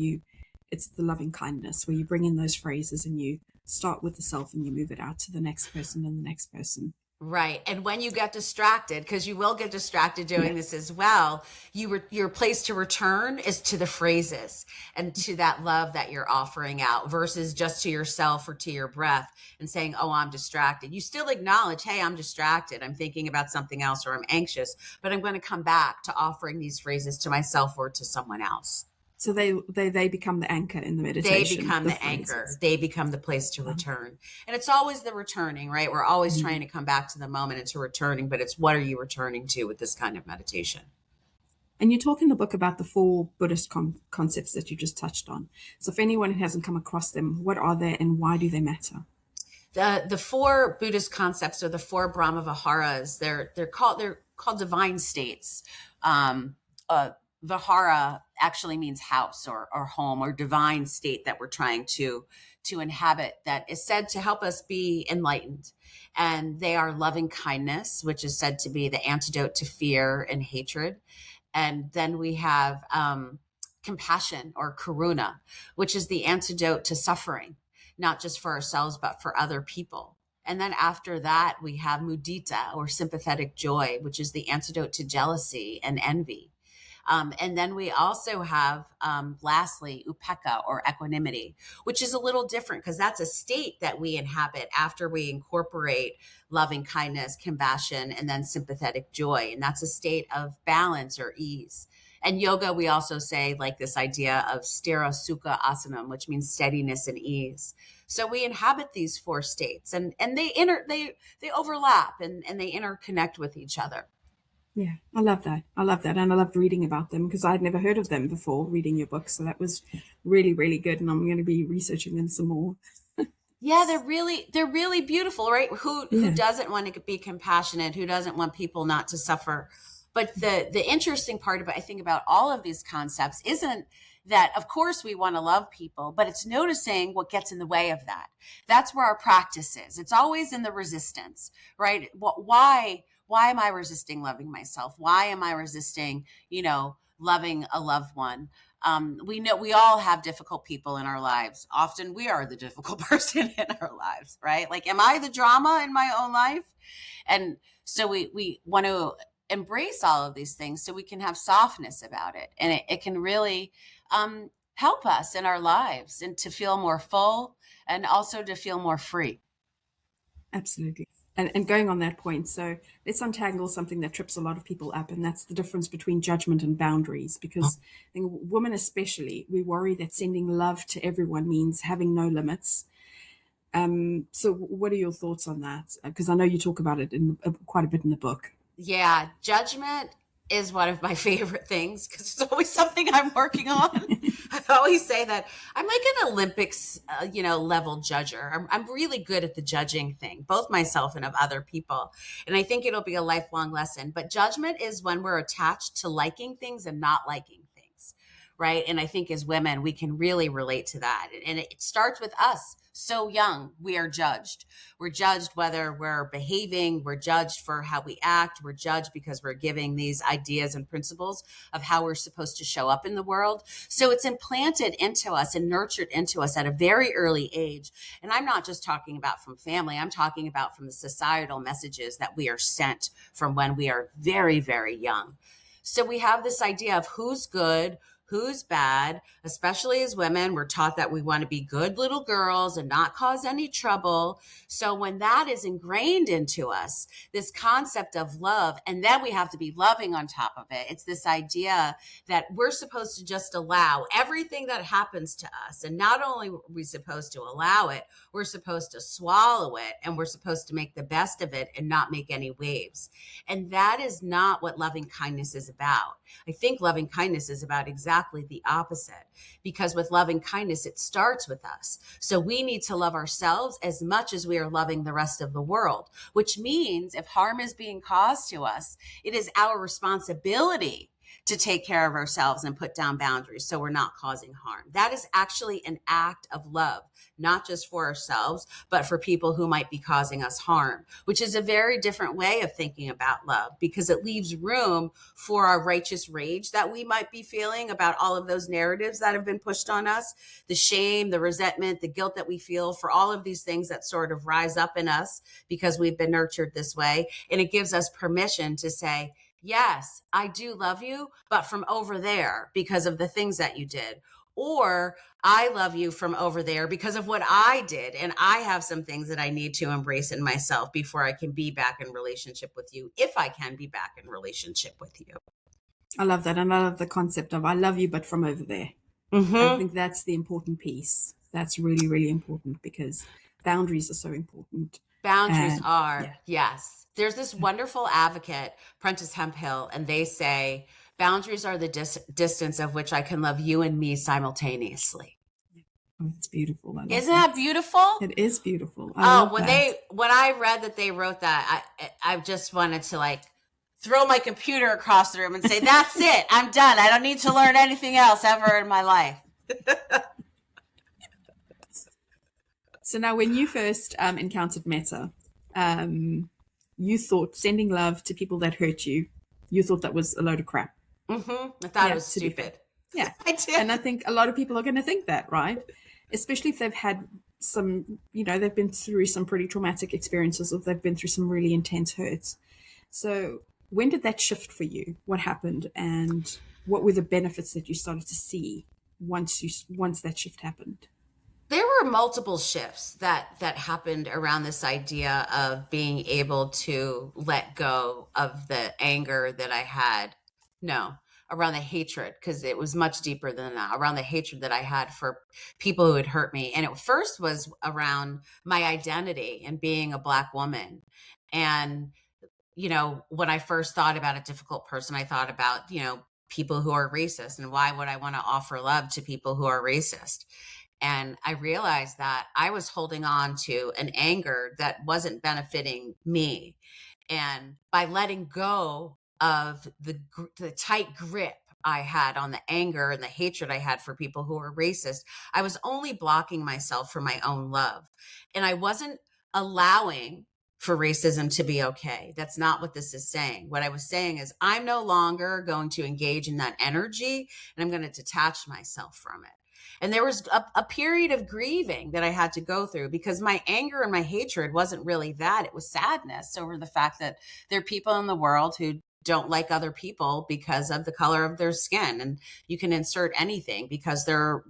it's the loving kindness, where you bring in those phrases and you start with the self and you move it out to the next person and the next person. Right. And when you get distracted, because you will get distracted Yeah. doing this as well, your place to return is to the phrases and to that love that you're offering out versus just to yourself or to your breath and saying, oh, I'm distracted. You still acknowledge, hey, I'm distracted. I'm thinking about something else or I'm anxious, but I'm going to come back to offering these phrases to myself or to someone else. So they become the anchor in the They meditation, become the the anchor. phrases. They become the place to return. And it's always the returning, right? We're always trying to come back to the moment and to returning, but it's what are you returning to with this kind of meditation? And you talk in the book about the four Buddhist concepts that you just touched on. So if anyone hasn't come across them, what are they and why do they matter? The four Buddhist concepts or the four Brahma Viharas, they're called divine states. Um, Vihara actually means house or home or divine state that we're trying to inhabit that is said to help us be enlightened. And they are loving kindness, which is said to be the antidote to fear and hatred. And then we have compassion or karuna, which is the antidote to suffering, not just for ourselves, but for other people. And then after that, we have mudita or sympathetic joy, which is the antidote to jealousy and envy. And then we also have, lastly, upekkha or equanimity, which is a little different because that's a state that we inhabit after we incorporate loving kindness, compassion, and then sympathetic joy. And that's a state of balance or ease. And yoga, we also say like this idea of sthira sukha asanam, which means steadiness and ease. So we inhabit these four states and they overlap and they interconnect with each other. Yeah, I love that. I love that. And I loved reading about them because I'd never heard of them before reading your book. So that was really, really good. And I'm going to be researching them some more. Yeah, they're really beautiful, right? Who Yeah. doesn't want to be compassionate? Who doesn't want people not to suffer? But the interesting part about I think about all of these concepts isn't that of course we want to love people, but it's noticing what gets in the way of that. That's where our practice is. It's always in the resistance, right? Why am I resisting loving myself? Why am I resisting, loving a loved one? We know we all have difficult people in our lives. Often we are the difficult person in our lives, right? Like, am I the drama in my own life? And so we want to embrace all of these things so we can have softness about it. And it can really help us in our lives and to feel more full and also to feel more free. Absolutely. And going on that point, so let's untangle something that trips a lot of people up, and that's the difference between judgment and boundaries. Because I think women especially, we worry that sending love to everyone means having no limits. So what are your thoughts on that? Because I know you talk about it in quite a bit in the book. Yeah, judgment is one of my favorite things because it's always something I'm working on. I always say that I'm like an Olympics, level judger. I'm really good at the judging thing, both myself and of other people. And I think it'll be a lifelong lesson. But judgment is when we're attached to liking things and not liking things, right? And I think as women, we can really relate to that. And it starts with us. So young, we are judged. We're judged whether we're behaving, we're judged for how we act, we're judged because we're giving these ideas and principles of how we're supposed to show up in the world. So it's implanted into us and nurtured into us at a very early age. And I'm not just talking about from family, I'm talking about from the societal messages that we are sent from when we are very, very young. So we have this idea of who's good, who's bad, especially as women. We're taught that we want to be good little girls and not cause any trouble. So when that is ingrained into us, this concept of love, and then we have to be loving on top of it. It's this idea that we're supposed to just allow everything that happens to us. And not only are we supposed to allow it, we're supposed to swallow it and we're supposed to make the best of it and not make any waves. And that is not what loving kindness is about. I think loving kindness is about exactly the opposite, because with loving kindness, it starts with us. So we need to love ourselves as much as we are loving the rest of the world, which means if harm is being caused to us, it is our responsibility to take care of ourselves and put down boundaries so we're not causing harm. That is actually an act of love, not just for ourselves, but for people who might be causing us harm, which is a very different way of thinking about love, because it leaves room for our righteous rage that we might be feeling about all of those narratives that have been pushed on us, the shame, the resentment, the guilt that we feel for all of these things that sort of rise up in us because we've been nurtured this way. And it gives us permission to say, yes, I do love you, but from over there because of the things that you did. Or I love you from over there because of what I did. And I have some things that I need to embrace in myself before I can be back in relationship with you, if I can be back in relationship with you. I love that. And I love the concept of I love you, but from over there. I think that's the important piece. That's really, really important, because boundaries are so important. Boundaries are, yes. There's this wonderful advocate, Prentice Hemphill, and they say, boundaries are the distance of which I can love you and me simultaneously. Oh, it's beautiful. Isn't that beautiful? It is beautiful. When I read that they wrote that, I just wanted to like throw my computer across the room and say, that's it. I'm done. I don't need to learn anything else ever in my life. So now, when you first encountered Metta, you thought sending love to people that hurt you, you thought that was a load of crap. I thought it was stupid. Yeah, I did. And I think a lot of people are going to think that, right? Especially if they've had some, they've been through some pretty traumatic experiences, or they've been through some really intense hurts. So when did that shift for you? What happened, and what were the benefits that you started to see once that shift happened? There were multiple shifts that happened around this idea of being able to let go of the anger that I had. No, around the hatred, because it was much deeper than that, around the hatred that I had for people who had hurt me. And it first was around my identity and being a Black woman. And, when I first thought about a difficult person, I thought about, people who are racist, and why would I want to offer love to people who are racist? And I realized that I was holding on to an anger that wasn't benefiting me. And by letting go of the tight grip I had on the anger and the hatred I had for people who were racist, I was only blocking myself from my own love. And I wasn't allowing for racism to be okay. That's not what this is saying. What I was saying is, I'm no longer going to engage in that energy, and I'm going to detach myself from it. And there was a period of grieving that I had to go through, because my anger and my hatred wasn't really that. It was sadness over the fact that there are people in the world who don't like other people because of the color of their skin. And you can insert anything because they're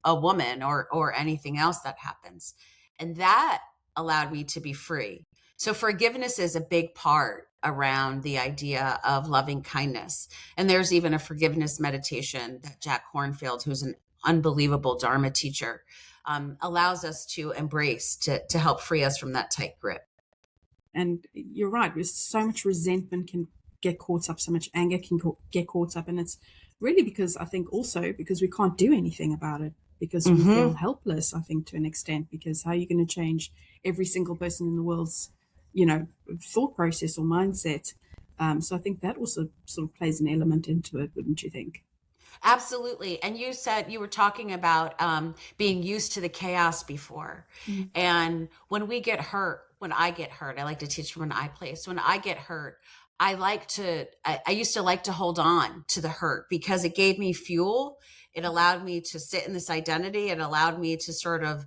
a woman or anything else that happens. And that allowed me to be free. So forgiveness is a big part around the idea of loving kindness. And there's even a forgiveness meditation that Jack Kornfield, who's an unbelievable Dharma teacher, allows us to embrace to help free us from that tight grip. And you're right, with so much resentment can get caught up, so much anger can get caught up. And it's really because we can't do anything about it, because we feel helpless, I think, to an extent, because how are you going to change every single person in the world's, thought process or mindset? So I think that also sort of plays an element into it, wouldn't you think? Absolutely. And you said you were talking about being used to the chaos before. And when I get hurt, I like to teach from an I place. When I get hurt, I used to like to hold on to the hurt because it gave me fuel. It allowed me to sit in this identity. It allowed me to sort of,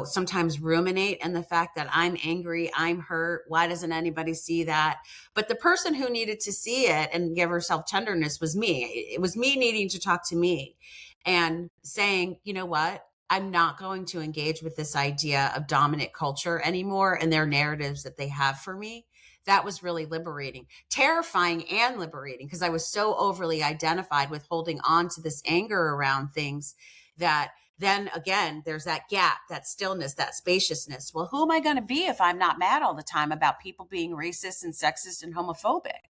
sometimes ruminate in the fact that I'm angry, I'm hurt. Why doesn't anybody see that? But the person who needed to see it and give herself tenderness was me. It was me needing to talk to me and saying, you know what? I'm not going to engage with this idea of dominant culture anymore and their narratives that they have for me. That was really liberating, terrifying and liberating, because I was so overly identified with holding on to this anger around things that then again, there's that gap, that stillness, that spaciousness. Well, who am I going to be if I'm not mad all the time about people being racist and sexist and homophobic?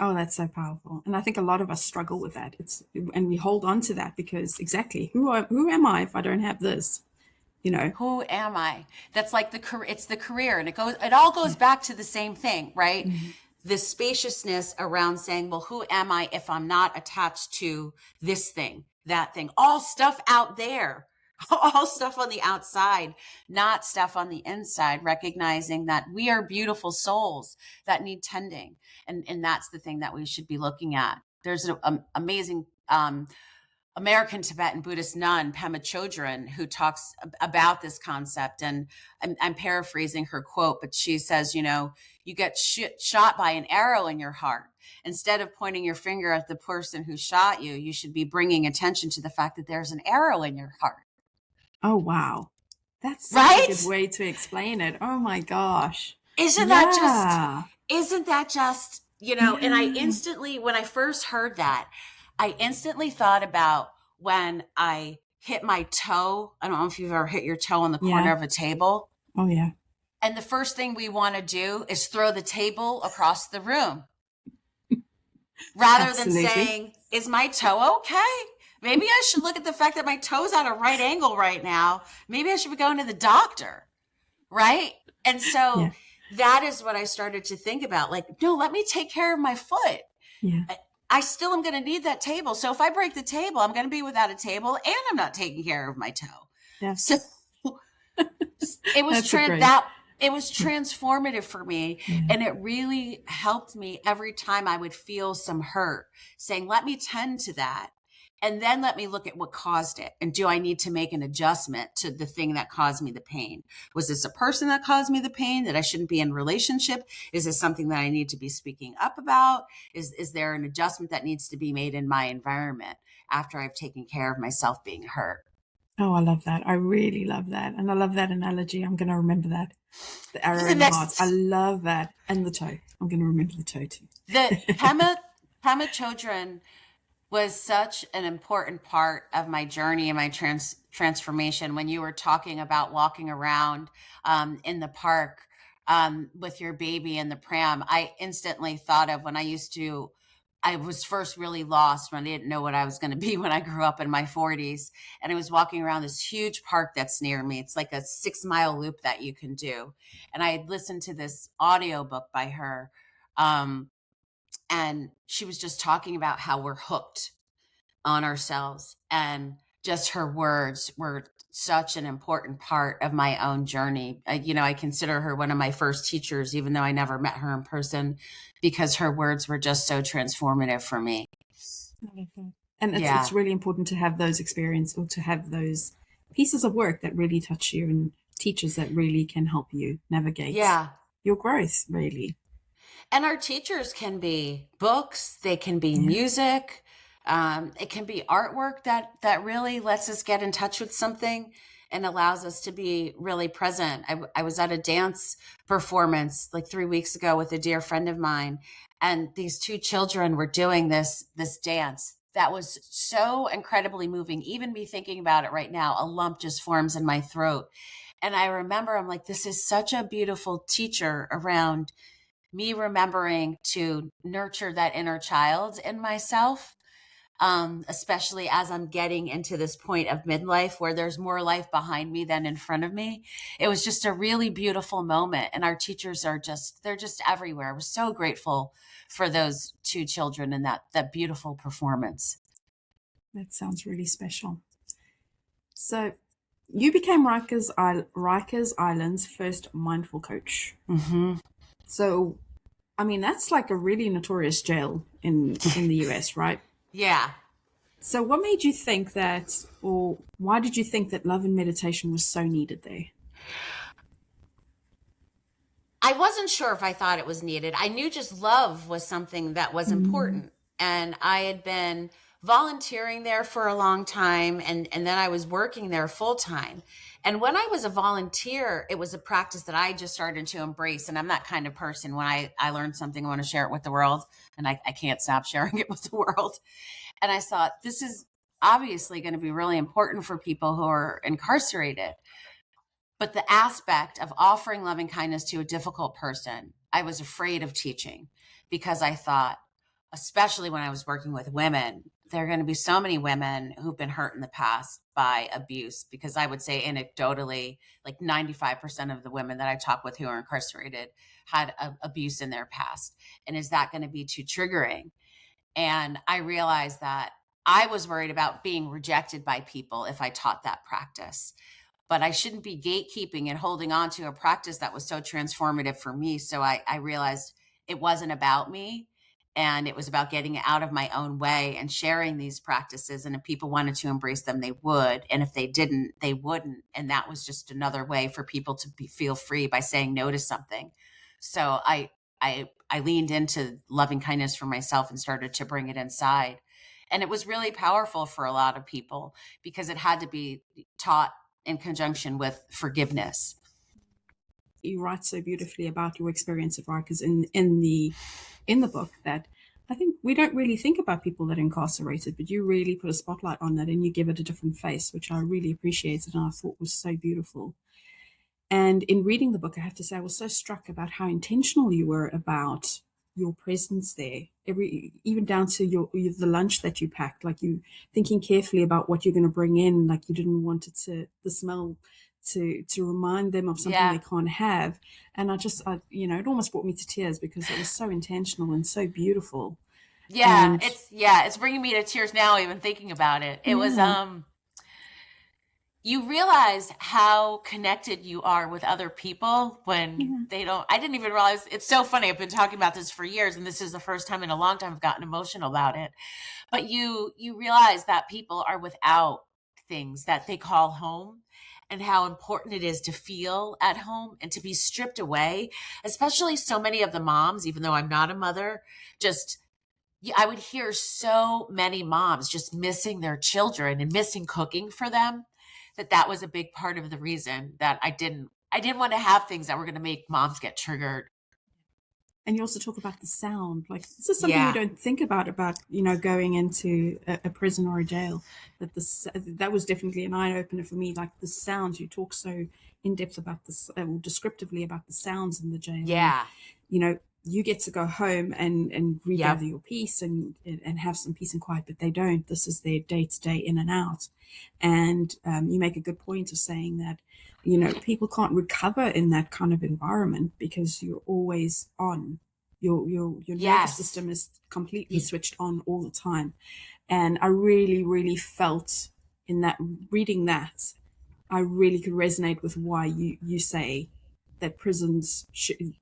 Oh, that's so powerful. And I think a lot of us struggle with that. And we hold on to that because exactly, who am I if I don't have this? Who am I? That's like it's the career, and it all goes back to the same thing, right? this spaciousness around saying, well, who am I if I'm not attached to this thing, that thing, all stuff out there, all stuff on the outside, not stuff on the inside, recognizing that we are beautiful souls that need tending. And that's the thing that we should be looking at. There's an amazing American Tibetan Buddhist nun, Pema Chodron, who talks about this concept. And I'm paraphrasing her quote, but she says, you get shot by an arrow in your heart. Instead of pointing your finger at the person who shot you, you should be bringing attention to the fact that there's an arrow in your heart. Oh, wow. That's such right? a good way to explain it. Oh my gosh. Isn't that just, and I instantly, when I first heard that, I instantly thought about when I hit my toe. I don't know if you've ever hit your toe on the corner of a table. Oh, yeah. And the first thing we want to do is throw the table across the room. Rather than saying, is my toe okay? Maybe I should look at the fact that my toe's at a right angle right now. Maybe I should be going to the doctor, right? And so that is what I started to think about. Like, no, let me take care of my foot. Yeah. I still am going to need that table. So if I break the table, I'm going to be without a table and I'm not taking care of my toe. Yeah. So it was it was transformative for me. And it really helped me every time I would feel some hurt, saying, let me tend to that. And then let me look at what caused it. And do I need to make an adjustment to the thing that caused me the pain? Was this a person that caused me the pain that I shouldn't be in relationship? Is this something that I need to be speaking up about? Is there an adjustment that needs to be made in my environment after I've taken care of myself being hurt? Oh, I love that. I really love that. And I love that analogy. I'm going to remember that. The arrow in the heart. I love that. And the toe. I'm going to remember the toe too. The Pema Chodron was such an important part of my journey and my transformation. When you were talking about walking around in the park with your baby in the pram, I instantly thought of when I was first really lost when I didn't know what I was going to be when I grew up in my 40s. And I was walking around this huge park that's near me. It's like a 6-mile loop that you can do. And I had listened to this audiobook by her. And she was just talking about how we're hooked on ourselves. And just her words were such an important part of my own journey. I consider her one of my first teachers, even though I never met her in person, because her words were just so transformative for me. And it's really important to have those experiences, or to have those pieces of work that really touch you, and teachers that really can help you navigate your growth, really. And our teachers can be books, they can be music, it can be artwork that really lets us get in touch with something and allows us to be really present. I was at a dance performance like 3 weeks ago with a dear friend of mine, and these 2 children were doing this dance that was so incredibly moving. Even me thinking about it right now, a lump just forms in my throat. And I remember, I'm like, this is such a beautiful teacher around me remembering to nurture that inner child in myself, especially as I'm getting into this point of midlife where there's more life behind me than in front of me. It was just a really beautiful moment. And our teachers they're just everywhere. We're so grateful for those 2 children and that beautiful performance. That sounds really special. So you became Rikers Island's first mindful coach. Mm-hmm. So, I mean, that's like a really notorious jail in the US, right? Yeah. So what made you think that, or why did you think that love and meditation was so needed there? I wasn't sure if I thought it was needed. I knew just love was something that was important. And I had been volunteering there for a long time. And then I was working there full time. And when I was a volunteer, it was a practice that I just started to embrace. And I'm that kind of person. When I learn something, I want to share it with the world. And I can't stop sharing it with the world. And I thought, this is obviously going to be really important for people who are incarcerated. But the aspect of offering loving kindness to a difficult person, I was afraid of teaching, because I thought, especially when I was working with women, there are going to be so many women who've been hurt in the past by abuse, because I would say anecdotally, like 95% of the women that I talk with who are incarcerated had abuse in their past. And is that going to be too triggering? And I realized that I was worried about being rejected by people if I taught that practice. But I shouldn't be gatekeeping and holding on to a practice that was so transformative for me. So I realized it wasn't about me, and it was about getting out of my own way and sharing these practices. And if people wanted to embrace them, they would. And if they didn't, they wouldn't. And that was just another way for people to feel free by saying no to something. So I leaned into loving kindness for myself and started to bring it inside. And it was really powerful for a lot of people because it had to be taught in conjunction with forgiveness. You write so beautifully about your experience at Rikers in the book that I think we don't really think about people that are incarcerated, but you really put a spotlight on that and you give it a different face, which I really appreciated and I thought was so beautiful. And in reading the book, I have to say, I was so struck about how intentional you were about your presence there. Even down to the lunch that you packed, like you thinking carefully about what you're going to bring in, like you didn't want the smell to remind them of something they can't have. And it almost brought me to tears because it was so intentional and so beautiful. Yeah, and it's bringing me to tears now, even thinking about it. It was you realize how connected you are with other people when they don't. I didn't even realize. It's so funny. I've been talking about this for years, and this is the first time in a long time I've gotten emotional about it. But you realize that people are without things that they call home, and how important it is to feel at home and to be stripped away, especially so many of the moms, even though I'm not a mother, just I would hear so many moms just missing their children and missing cooking for them. That was a big part of the reason that I didn't want to have things that were going to make moms get triggered. And you also talk about the sound. Like this is something we don't think about going into a prison or a jail. That was definitely an eye opener for me. Like the sounds, you talk so in depth about this, descriptively about the sounds in the jail. Yeah. And, you get to go home and regather your peace and have some peace and quiet, but they don't. This is their day-to-day in and out. And you make a good point of saying that, people can't recover in that kind of environment because you're always on. Your nervous system is completely switched on all the time. And I really, really felt in that, reading that, I really could resonate with why you say that prisons should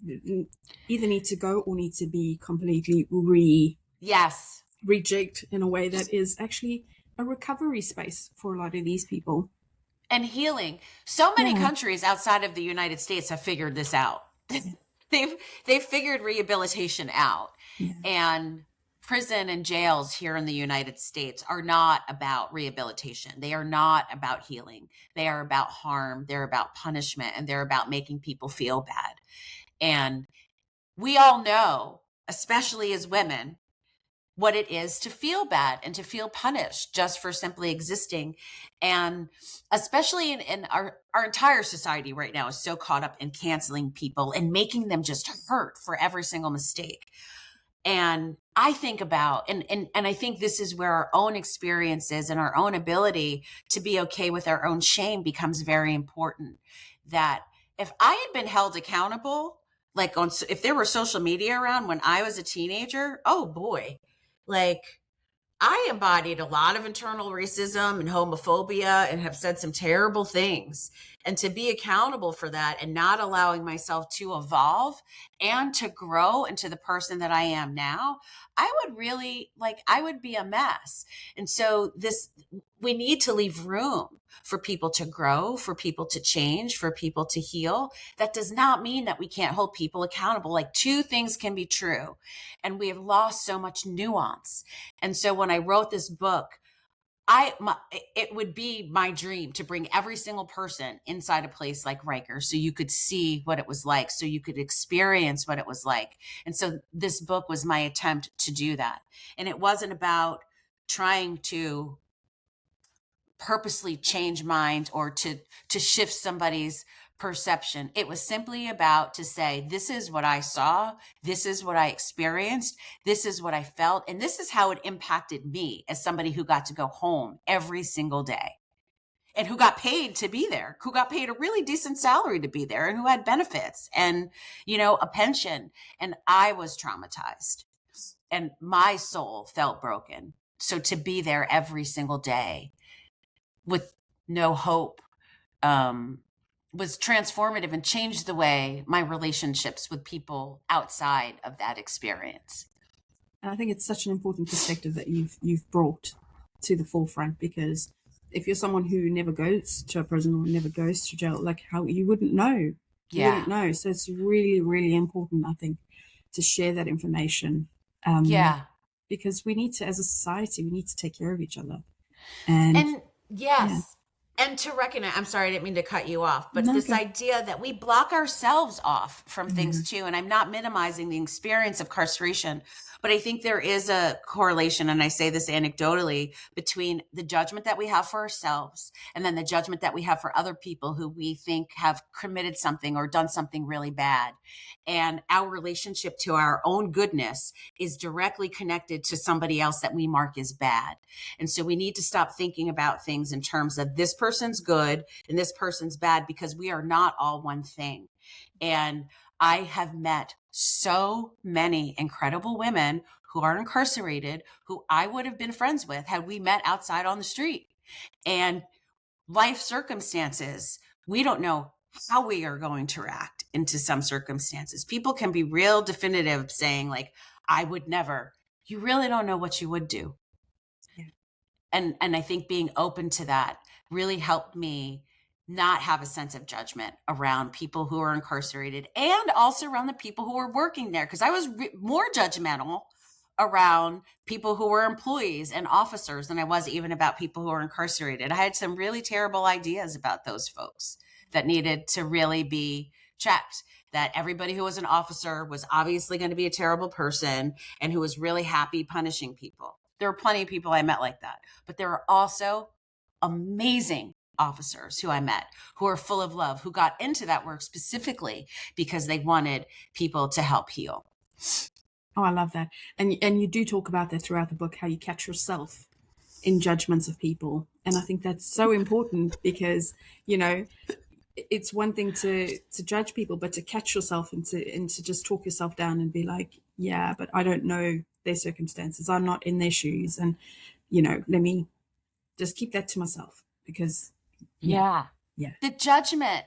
either need to go or need to be completely rejigged in a way that is actually a recovery space for a lot of these people. And healing. So many countries outside of the United States have figured this out. They've figured rehabilitation out. And prison and jails here in the United States are not about rehabilitation. They are not about healing. They are about harm. They're about punishment, and they're about making people feel bad. And we all know, especially as women, what it is to feel bad and to feel punished just for simply existing. And especially in our entire society right now is so caught up in canceling people and making them just hurt for every single mistake. And I think about, and I think this is where our own experiences and our own ability to be okay with our own shame becomes very important. That if I had been held accountable, like if there were social media around when I was a teenager, oh boy, like I embodied a lot of internal racism and homophobia and have said some terrible things. And to be accountable for that and not allowing myself to evolve and to grow into the person that I am now, I would be a mess. And so we need to leave room for people to grow, for people to change, for people to heal. That does not mean that we can't hold people accountable. Like two things can be true, and we have lost so much nuance. And so when I wrote this book, it would be my dream to bring every single person inside a place like Rikers so you could see what it was like, so you could experience what it was like. And so this book was my attempt to do that. And it wasn't about trying to purposely change mind or to shift somebody's perception. It was simply about to say, this is what I saw, this is what I experienced, this is what I felt, and this is how it impacted me as somebody who got to go home every single day and who got paid to be there, who got paid a really decent salary to be there, and who had benefits and, a pension. And I was traumatized and my soul felt broken. So to be there every single day with no hope, was transformative and changed the way my relationships with people outside of that experience. And I think it's such an important perspective that you've brought to the forefront, because if you're someone who never goes to a prison or never goes to jail, like, how you wouldn't know. You wouldn't know. So it's really, really important, I think, to share that information. Because we need to, as a society, we need to take care of each other. And yes. And to recognize, I'm sorry, I didn't mean to cut you off, but this idea that we block ourselves off from things too. And I'm not minimizing the experience of incarceration, but I think there is a correlation, and I say this anecdotally, between the judgment that we have for ourselves and then the judgment that we have for other people who we think have committed something or done something really bad. And our relationship to our own goodness is directly connected to somebody else that we mark as bad. And so we need to stop thinking about things in terms of this person's good and this person's bad, because we are not all one thing. And I have met so many incredible women who are incarcerated, who I would have been friends with had we met outside on the street. And life circumstances, we don't know how we are going to react into some circumstances. People can be real definitive saying, like, I would never. You really don't know what you would do. Yeah. And I think being open to that really helped me not have a sense of judgment around people who are incarcerated, and also around the people who were working there. Because I was more judgmental around people who were employees and officers than I was even about people who were incarcerated. I had some really terrible ideas about those folks that needed to really be checked. That everybody who was an officer was obviously going to be a terrible person and who was really happy punishing people. There were plenty of people I met like that, but there are also amazing officers who I met who are full of love, who got into that work specifically because they wanted people to help heal. Oh, I love that. And you do talk about that throughout the book, how you catch yourself in judgments of people. And I think that's so important, because, it's one thing to judge people, but to catch yourself and to just talk yourself down and be like, yeah, but I don't know their circumstances. I'm not in their shoes. And, let me just keep that to myself, because the judgment,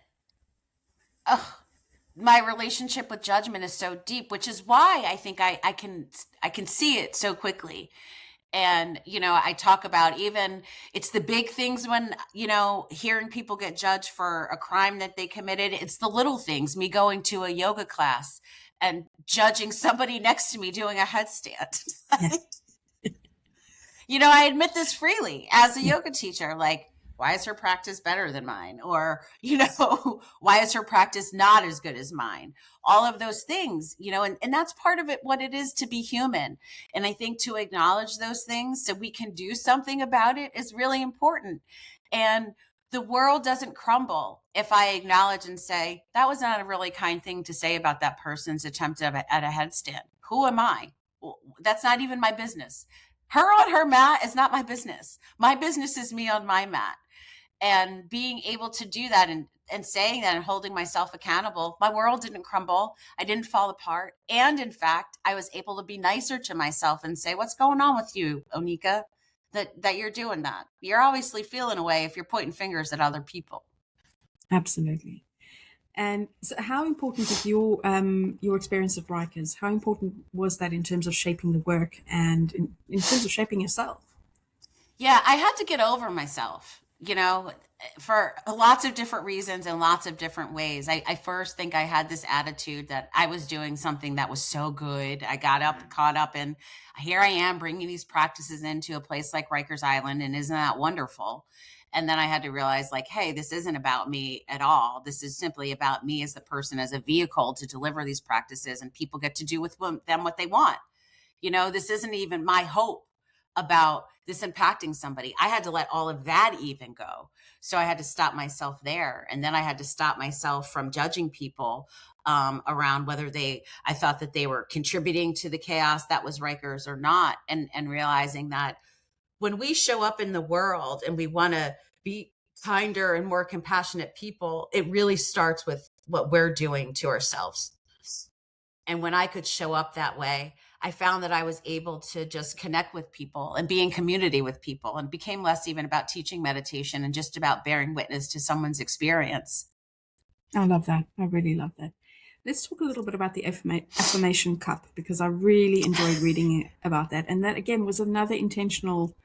my relationship with judgment is so deep, which is why I think I can see it so quickly. And, I talk about, even it's the big things when, hearing people get judged for a crime that they committed. It's the little things, me going to a yoga class and judging somebody next to me doing a headstand. I admit this freely as a yoga teacher, like, why is her practice better than mine? Or, why is her practice not as good as mine? All of those things, and that's part of it, what it is to be human. And I think to acknowledge those things so we can do something about it is really important. And the world doesn't crumble if I acknowledge and say, that was not a really kind thing to say about that person's attempt at a headstand. Who am I? That's not even my business. Her on her mat is not my business. My business is me on my mat. And being able to do that and saying that and holding myself accountable, my world didn't crumble. I didn't fall apart. And in fact, I was able to be nicer to myself and say, what's going on with you, Oneika, that you're doing that? You're obviously feeling a way if you're pointing fingers at other people. Absolutely. And so how important is your experience at Rikers? How important was that in terms of shaping the work and in terms of shaping yourself? Yeah, I had to get over myself, for lots of different reasons and lots of different ways. I first think I had this attitude that I was doing something that was so good. I got caught up in, here I am bringing these practices into a place like Rikers Island, and isn't that wonderful? And then I had to realize, like, hey, this isn't about me at all. This is simply about me as the person, as a vehicle to deliver these practices, and people get to do with them what they want. This isn't even my hope about this impacting somebody. I had to let all of that even go. So I had to stop myself there. And then I had to stop myself from judging people around whether I thought that they were contributing to the chaos that was Rikers or not. And realizing that when we show up in the world and we want to be kinder and more compassionate people, it really starts with what we're doing to ourselves. And when I could show up that way, I found that I was able to just connect with people and be in community with people, and became less even about teaching meditation and just about bearing witness to someone's experience. I love that. I really love that. Let's talk a little bit about the affirmation cup, because I really enjoyed reading about that. And that, again, was another intentional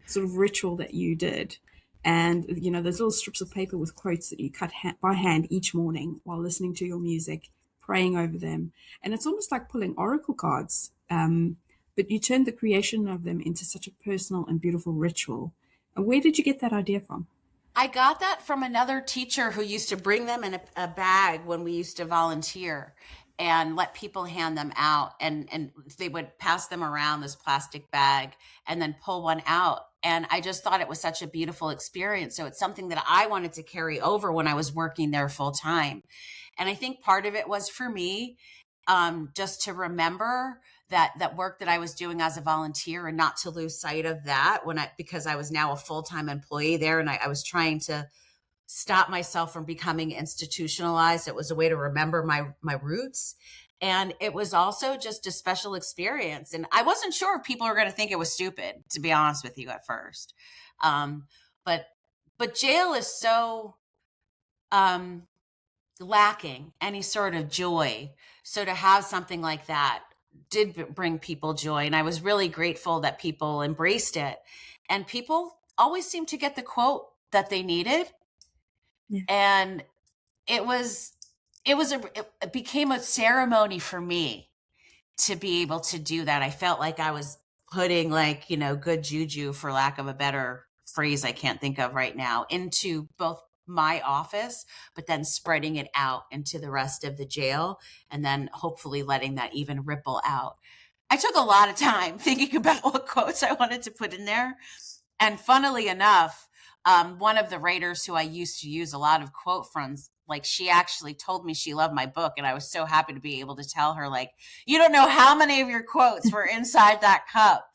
sort of ritual that you did. And, you know, there's little strips of paper with quotes that you cut by hand each morning while listening to your music, praying over them. And it's almost like pulling oracle cards. But you turned the creation of them into such a personal and beautiful ritual. And where did you get that idea from? I got that from another teacher who used to bring them in a bag when we used to volunteer and let people hand them out. And they would pass them around this plastic bag and then pull one out. And I just thought it was such a beautiful experience. So it's something that I wanted to carry over when I was working there full time. And I think part of it was for me, just to remember that work that I was doing as a volunteer, and not to lose sight of that because I was now a full-time employee there, and I was trying to stop myself from becoming institutionalized. It was a way to remember my roots. And it was also just a special experience. And I wasn't sure if people were going to think it was stupid, to be honest with you, at first. But jail is so lacking any sort of joy. So to have something like that did bring people joy. And I was really grateful that people embraced it. And people always seemed to get the quote that they needed. Yeah. And it became a ceremony for me to be able to do that. I felt like I was putting, like, good juju, for lack of a better phrase I can't think of right now, into both my office, but then spreading it out into the rest of the jail, and then hopefully letting that even ripple out. I took a lot of time thinking about what quotes I wanted to put in there. And funnily enough, one of the writers who I used to use a lot of quote from, like, she actually told me she loved my book. And I was so happy to be able to tell her, like, you don't know how many of your quotes were inside that cup.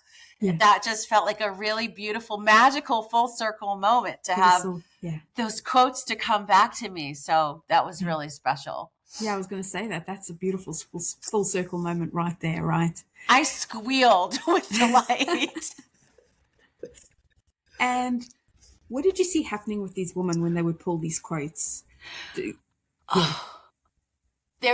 Yeah. That just felt like a really beautiful, magical, full circle moment to have those quotes to come back to me. So that was really special. Yeah, I was going to say that's a beautiful full circle moment right there, right? I squealed with delight. And what did you see happening with these women when they would pull these quotes? There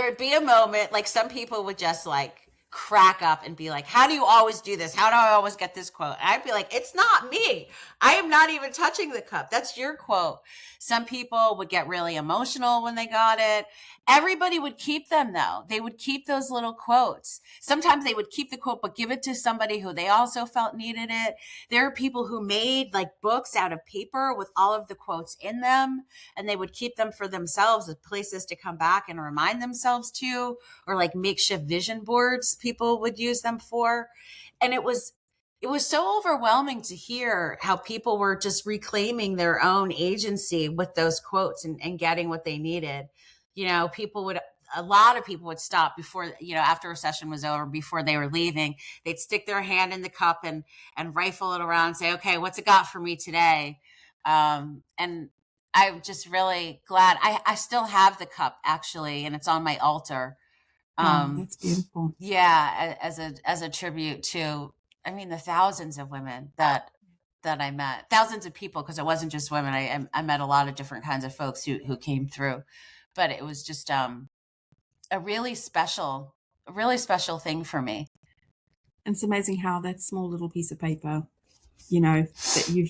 would be a moment, like, some people would just like crack up and be like, how do you always do this? How do I always get this quote? And I'd be like, it's not me. I am not even touching the cup. That's your quote. Some people would get really emotional when they got it. Everybody would keep them, though. They would keep those little quotes. Sometimes they would keep the quote, but give it to somebody who they also felt needed it. There are people who made like books out of paper with all of the quotes in them, and they would keep them for themselves as places to come back and remind themselves to, or like makeshift vision boards people would use them for. And it was so overwhelming to hear how people were just reclaiming their own agency with those quotes and getting what they needed. A lot of people would stop before, after a session was over, before they were leaving, they'd stick their hand in the cup and rifle it around and say, okay, what's it got for me today? And I'm just really glad I still have the cup, actually, and it's on my altar. That's beautiful. Yeah. As a tribute to, the thousands of women that I met, thousands of people, because it wasn't just women. I met a lot of different kinds of folks who came through, but it was just a really special thing for me. And it's amazing how that small little piece of paper, that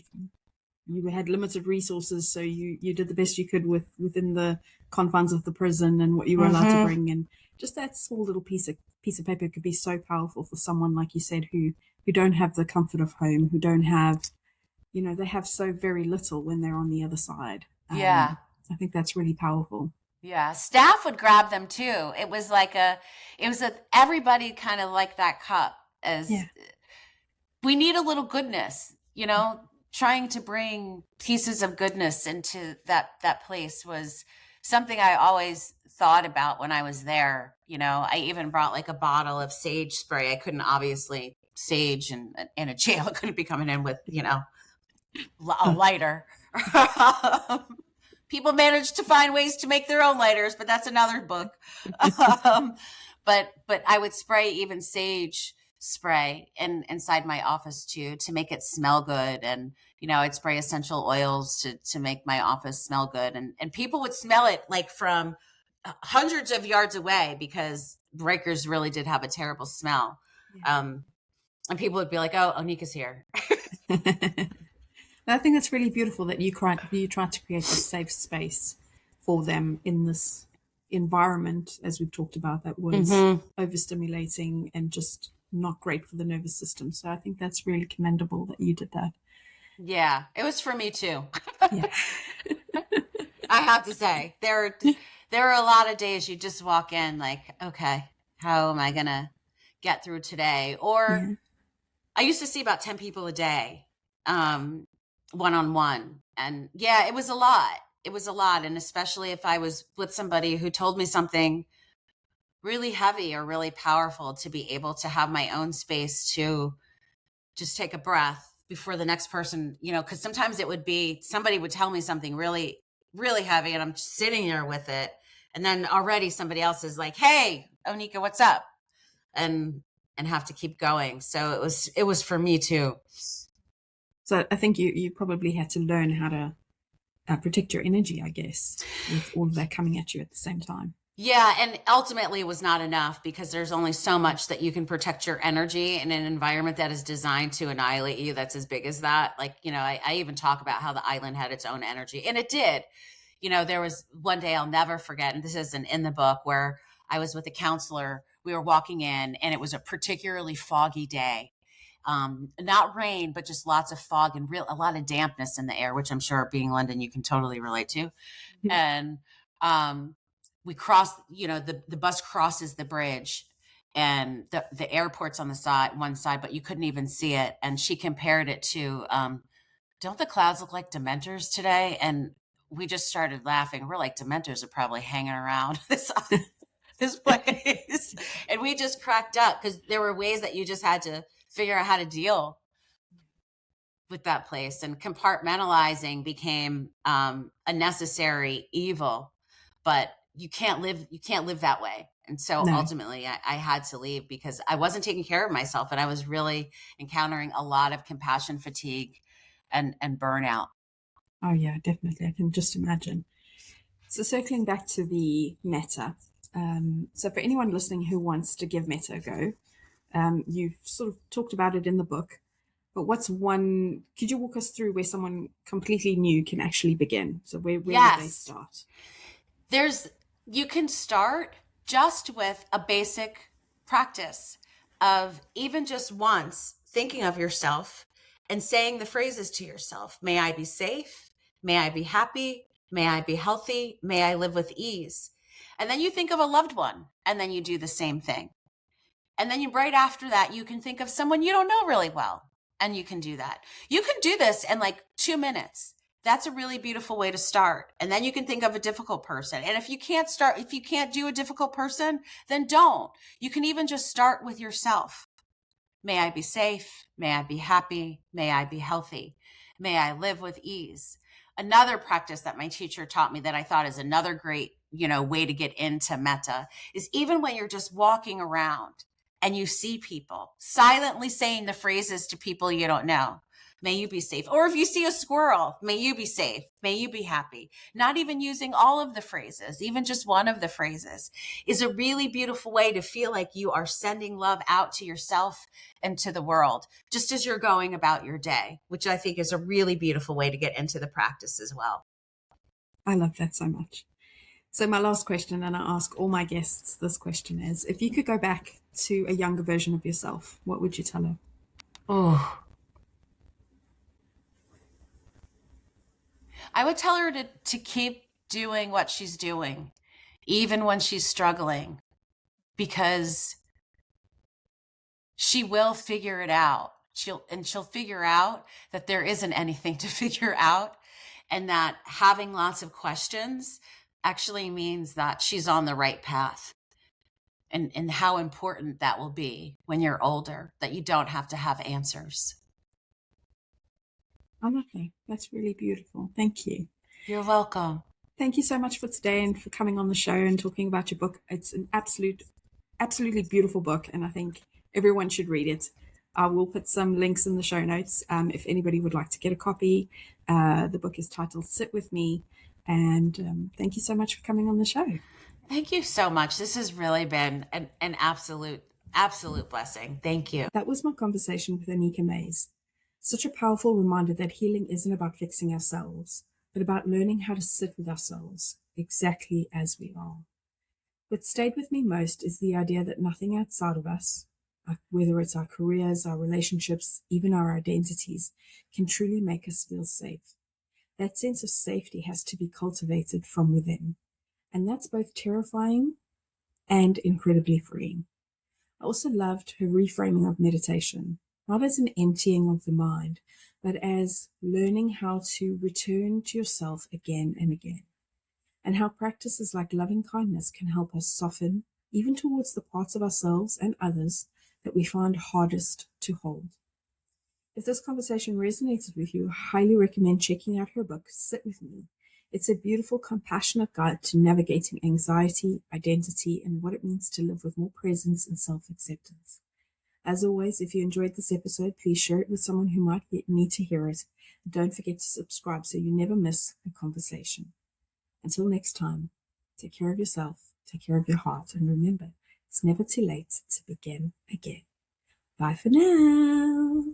you had limited resources, so you did the best you could within the confines of the prison and what you were allowed to bring, and just that small little piece of paper could be so powerful for someone, like you said, who don't have the comfort of home, who don't have, they have so very little when they're on the other side. I think that's really powerful. Yeah, staff would grab them too. It was everybody kind of like that cup, as we need a little goodness, trying to bring pieces of goodness into that place was something I always thought about when I was there. I even brought like a bottle of sage spray. I couldn't, obviously, sage and in a jail, I couldn't be coming in with, a lighter. People manage to find ways to make their own lighters, but that's another book. But I would spray even sage spray inside my office too, to make it smell good. And, I'd spray essential oils to make my office smell good. And people would smell it like from hundreds of yards away, because Rikers really did have a terrible smell. Yeah. And people would be like, oh, Oneika's here. I think that's really beautiful that you try to create a safe space for them in this environment, as we've talked about, that was overstimulating and just not great for the nervous system. So I think that's really commendable that you did that. Yeah, it was for me too. Yeah. I have to say, there are a lot of days you just walk in like, okay, how am I going to get through today? Or I used to see about 10 people a day, one-on-one. And yeah, it was a lot. It was a lot. And especially if I was with somebody who told me something really heavy or really powerful, to be able to have my own space to just take a breath before the next person, because sometimes it would be somebody would tell me something really, really heavy, and I'm just sitting there with it. And then already somebody else is like, hey, Oneika, what's up? And have to keep going. So it was for me too. So I think you probably had to learn how to protect your energy, I guess, with all of that coming at you at the same time. Yeah. And ultimately it was not enough, because there's only so much that you can protect your energy in an environment that is designed to annihilate you. That's as big as that. Like, I even talk about how the island had its own energy, and it did. There was one day I'll never forget, and this isn't in the book, where I was with a counselor. We were walking in, and it was a particularly foggy day. Not rain, but just lots of fog and a lot of dampness in the air, which I'm sure, being London, you can totally relate to. And we crossed, the bus crosses the bridge, and the airport's on the one side, but you couldn't even see it. And she compared it to, don't the clouds look like Dementors today? And we just started laughing. We're like, Dementors are probably hanging around this place. And we just cracked up, because there were ways that you just had to figure out how to deal with that place. And compartmentalizing became a necessary evil, but you can't live that way. And so ultimately I had to leave, because I wasn't taking care of myself, and I was really encountering a lot of compassion fatigue and burnout. Oh yeah, definitely. I can just imagine. So circling back to the Metta. So for anyone listening who wants to give Metta a go, you've sort of talked about it in the book, but could you walk us through where someone completely new can actually begin? So where do they start? You can start just with a basic practice of even just once thinking of yourself and saying the phrases to yourself. May I be safe? May I be happy? May I be healthy? May I live with ease? And then you think of a loved one, and then you do the same thing. And then right after that, you can think of someone you don't know really well, and you can do that. You can do this in like 2 minutes. That's a really beautiful way to start. And then you can think of a difficult person. And if you can't do a difficult person, then don't. You can even just start with yourself. May I be safe? May I be happy? May I be healthy? May I live with ease? Another practice that my teacher taught me that I thought is another great, way to get into Metta is, even when you're just walking around and you see people, silently saying the phrases to people you don't know. May you be safe. Or if you see a squirrel, may you be safe. May you be happy. Not even using all of the phrases, even just one of the phrases, is a really beautiful way to feel like you are sending love out to yourself and to the world, just as you're going about your day, which I think is a really beautiful way to get into the practice as well. I love that so much. So my last question, and I ask all my guests this question, is, if you could go back to a younger version of yourself, what would you tell her? Oh, I would tell her to keep doing what she's doing, even when she's struggling, because she will figure it out. she'll figure out that there isn't anything to figure out, and that having lots of questions actually means that she's on the right path, and how important that will be when you're older, that you don't have to have answers. Oh, lovely. That's really beautiful. Thank you. You're welcome. Thank you so much for today and for coming on the show and talking about your book. It's an absolutely beautiful book, and I think everyone should read it. I will put some links in the show notes if anybody would like to get a copy. The book is titled Sit With Me, and thank you so much for coming on the show. Thank you so much. This has really been an absolute blessing. Thank you. That was my conversation with Oneika Mays. Such a powerful reminder that healing isn't about fixing ourselves, but about learning how to sit with ourselves exactly as we are. What stayed with me most is the idea that nothing outside of us, whether it's our careers, our relationships, even our identities, can truly make us feel safe. That sense of safety has to be cultivated from within. And that's both terrifying and incredibly freeing. I also loved her reframing of meditation, not as an emptying of the mind, but as learning how to return to yourself again and again, and how practices like loving kindness can help us soften, even towards the parts of ourselves and others that we find hardest to hold. If this conversation resonated with you, I highly recommend checking out her book, Sit With Me. It's a beautiful, compassionate guide to navigating anxiety, identity, and what it means to live with more presence and self-acceptance. As always, if you enjoyed this episode, please share it with someone who might need to hear it. Don't forget to subscribe so you never miss a conversation. Until next time, take care of yourself, take care of your heart, and remember, it's never too late to begin again. Bye for now.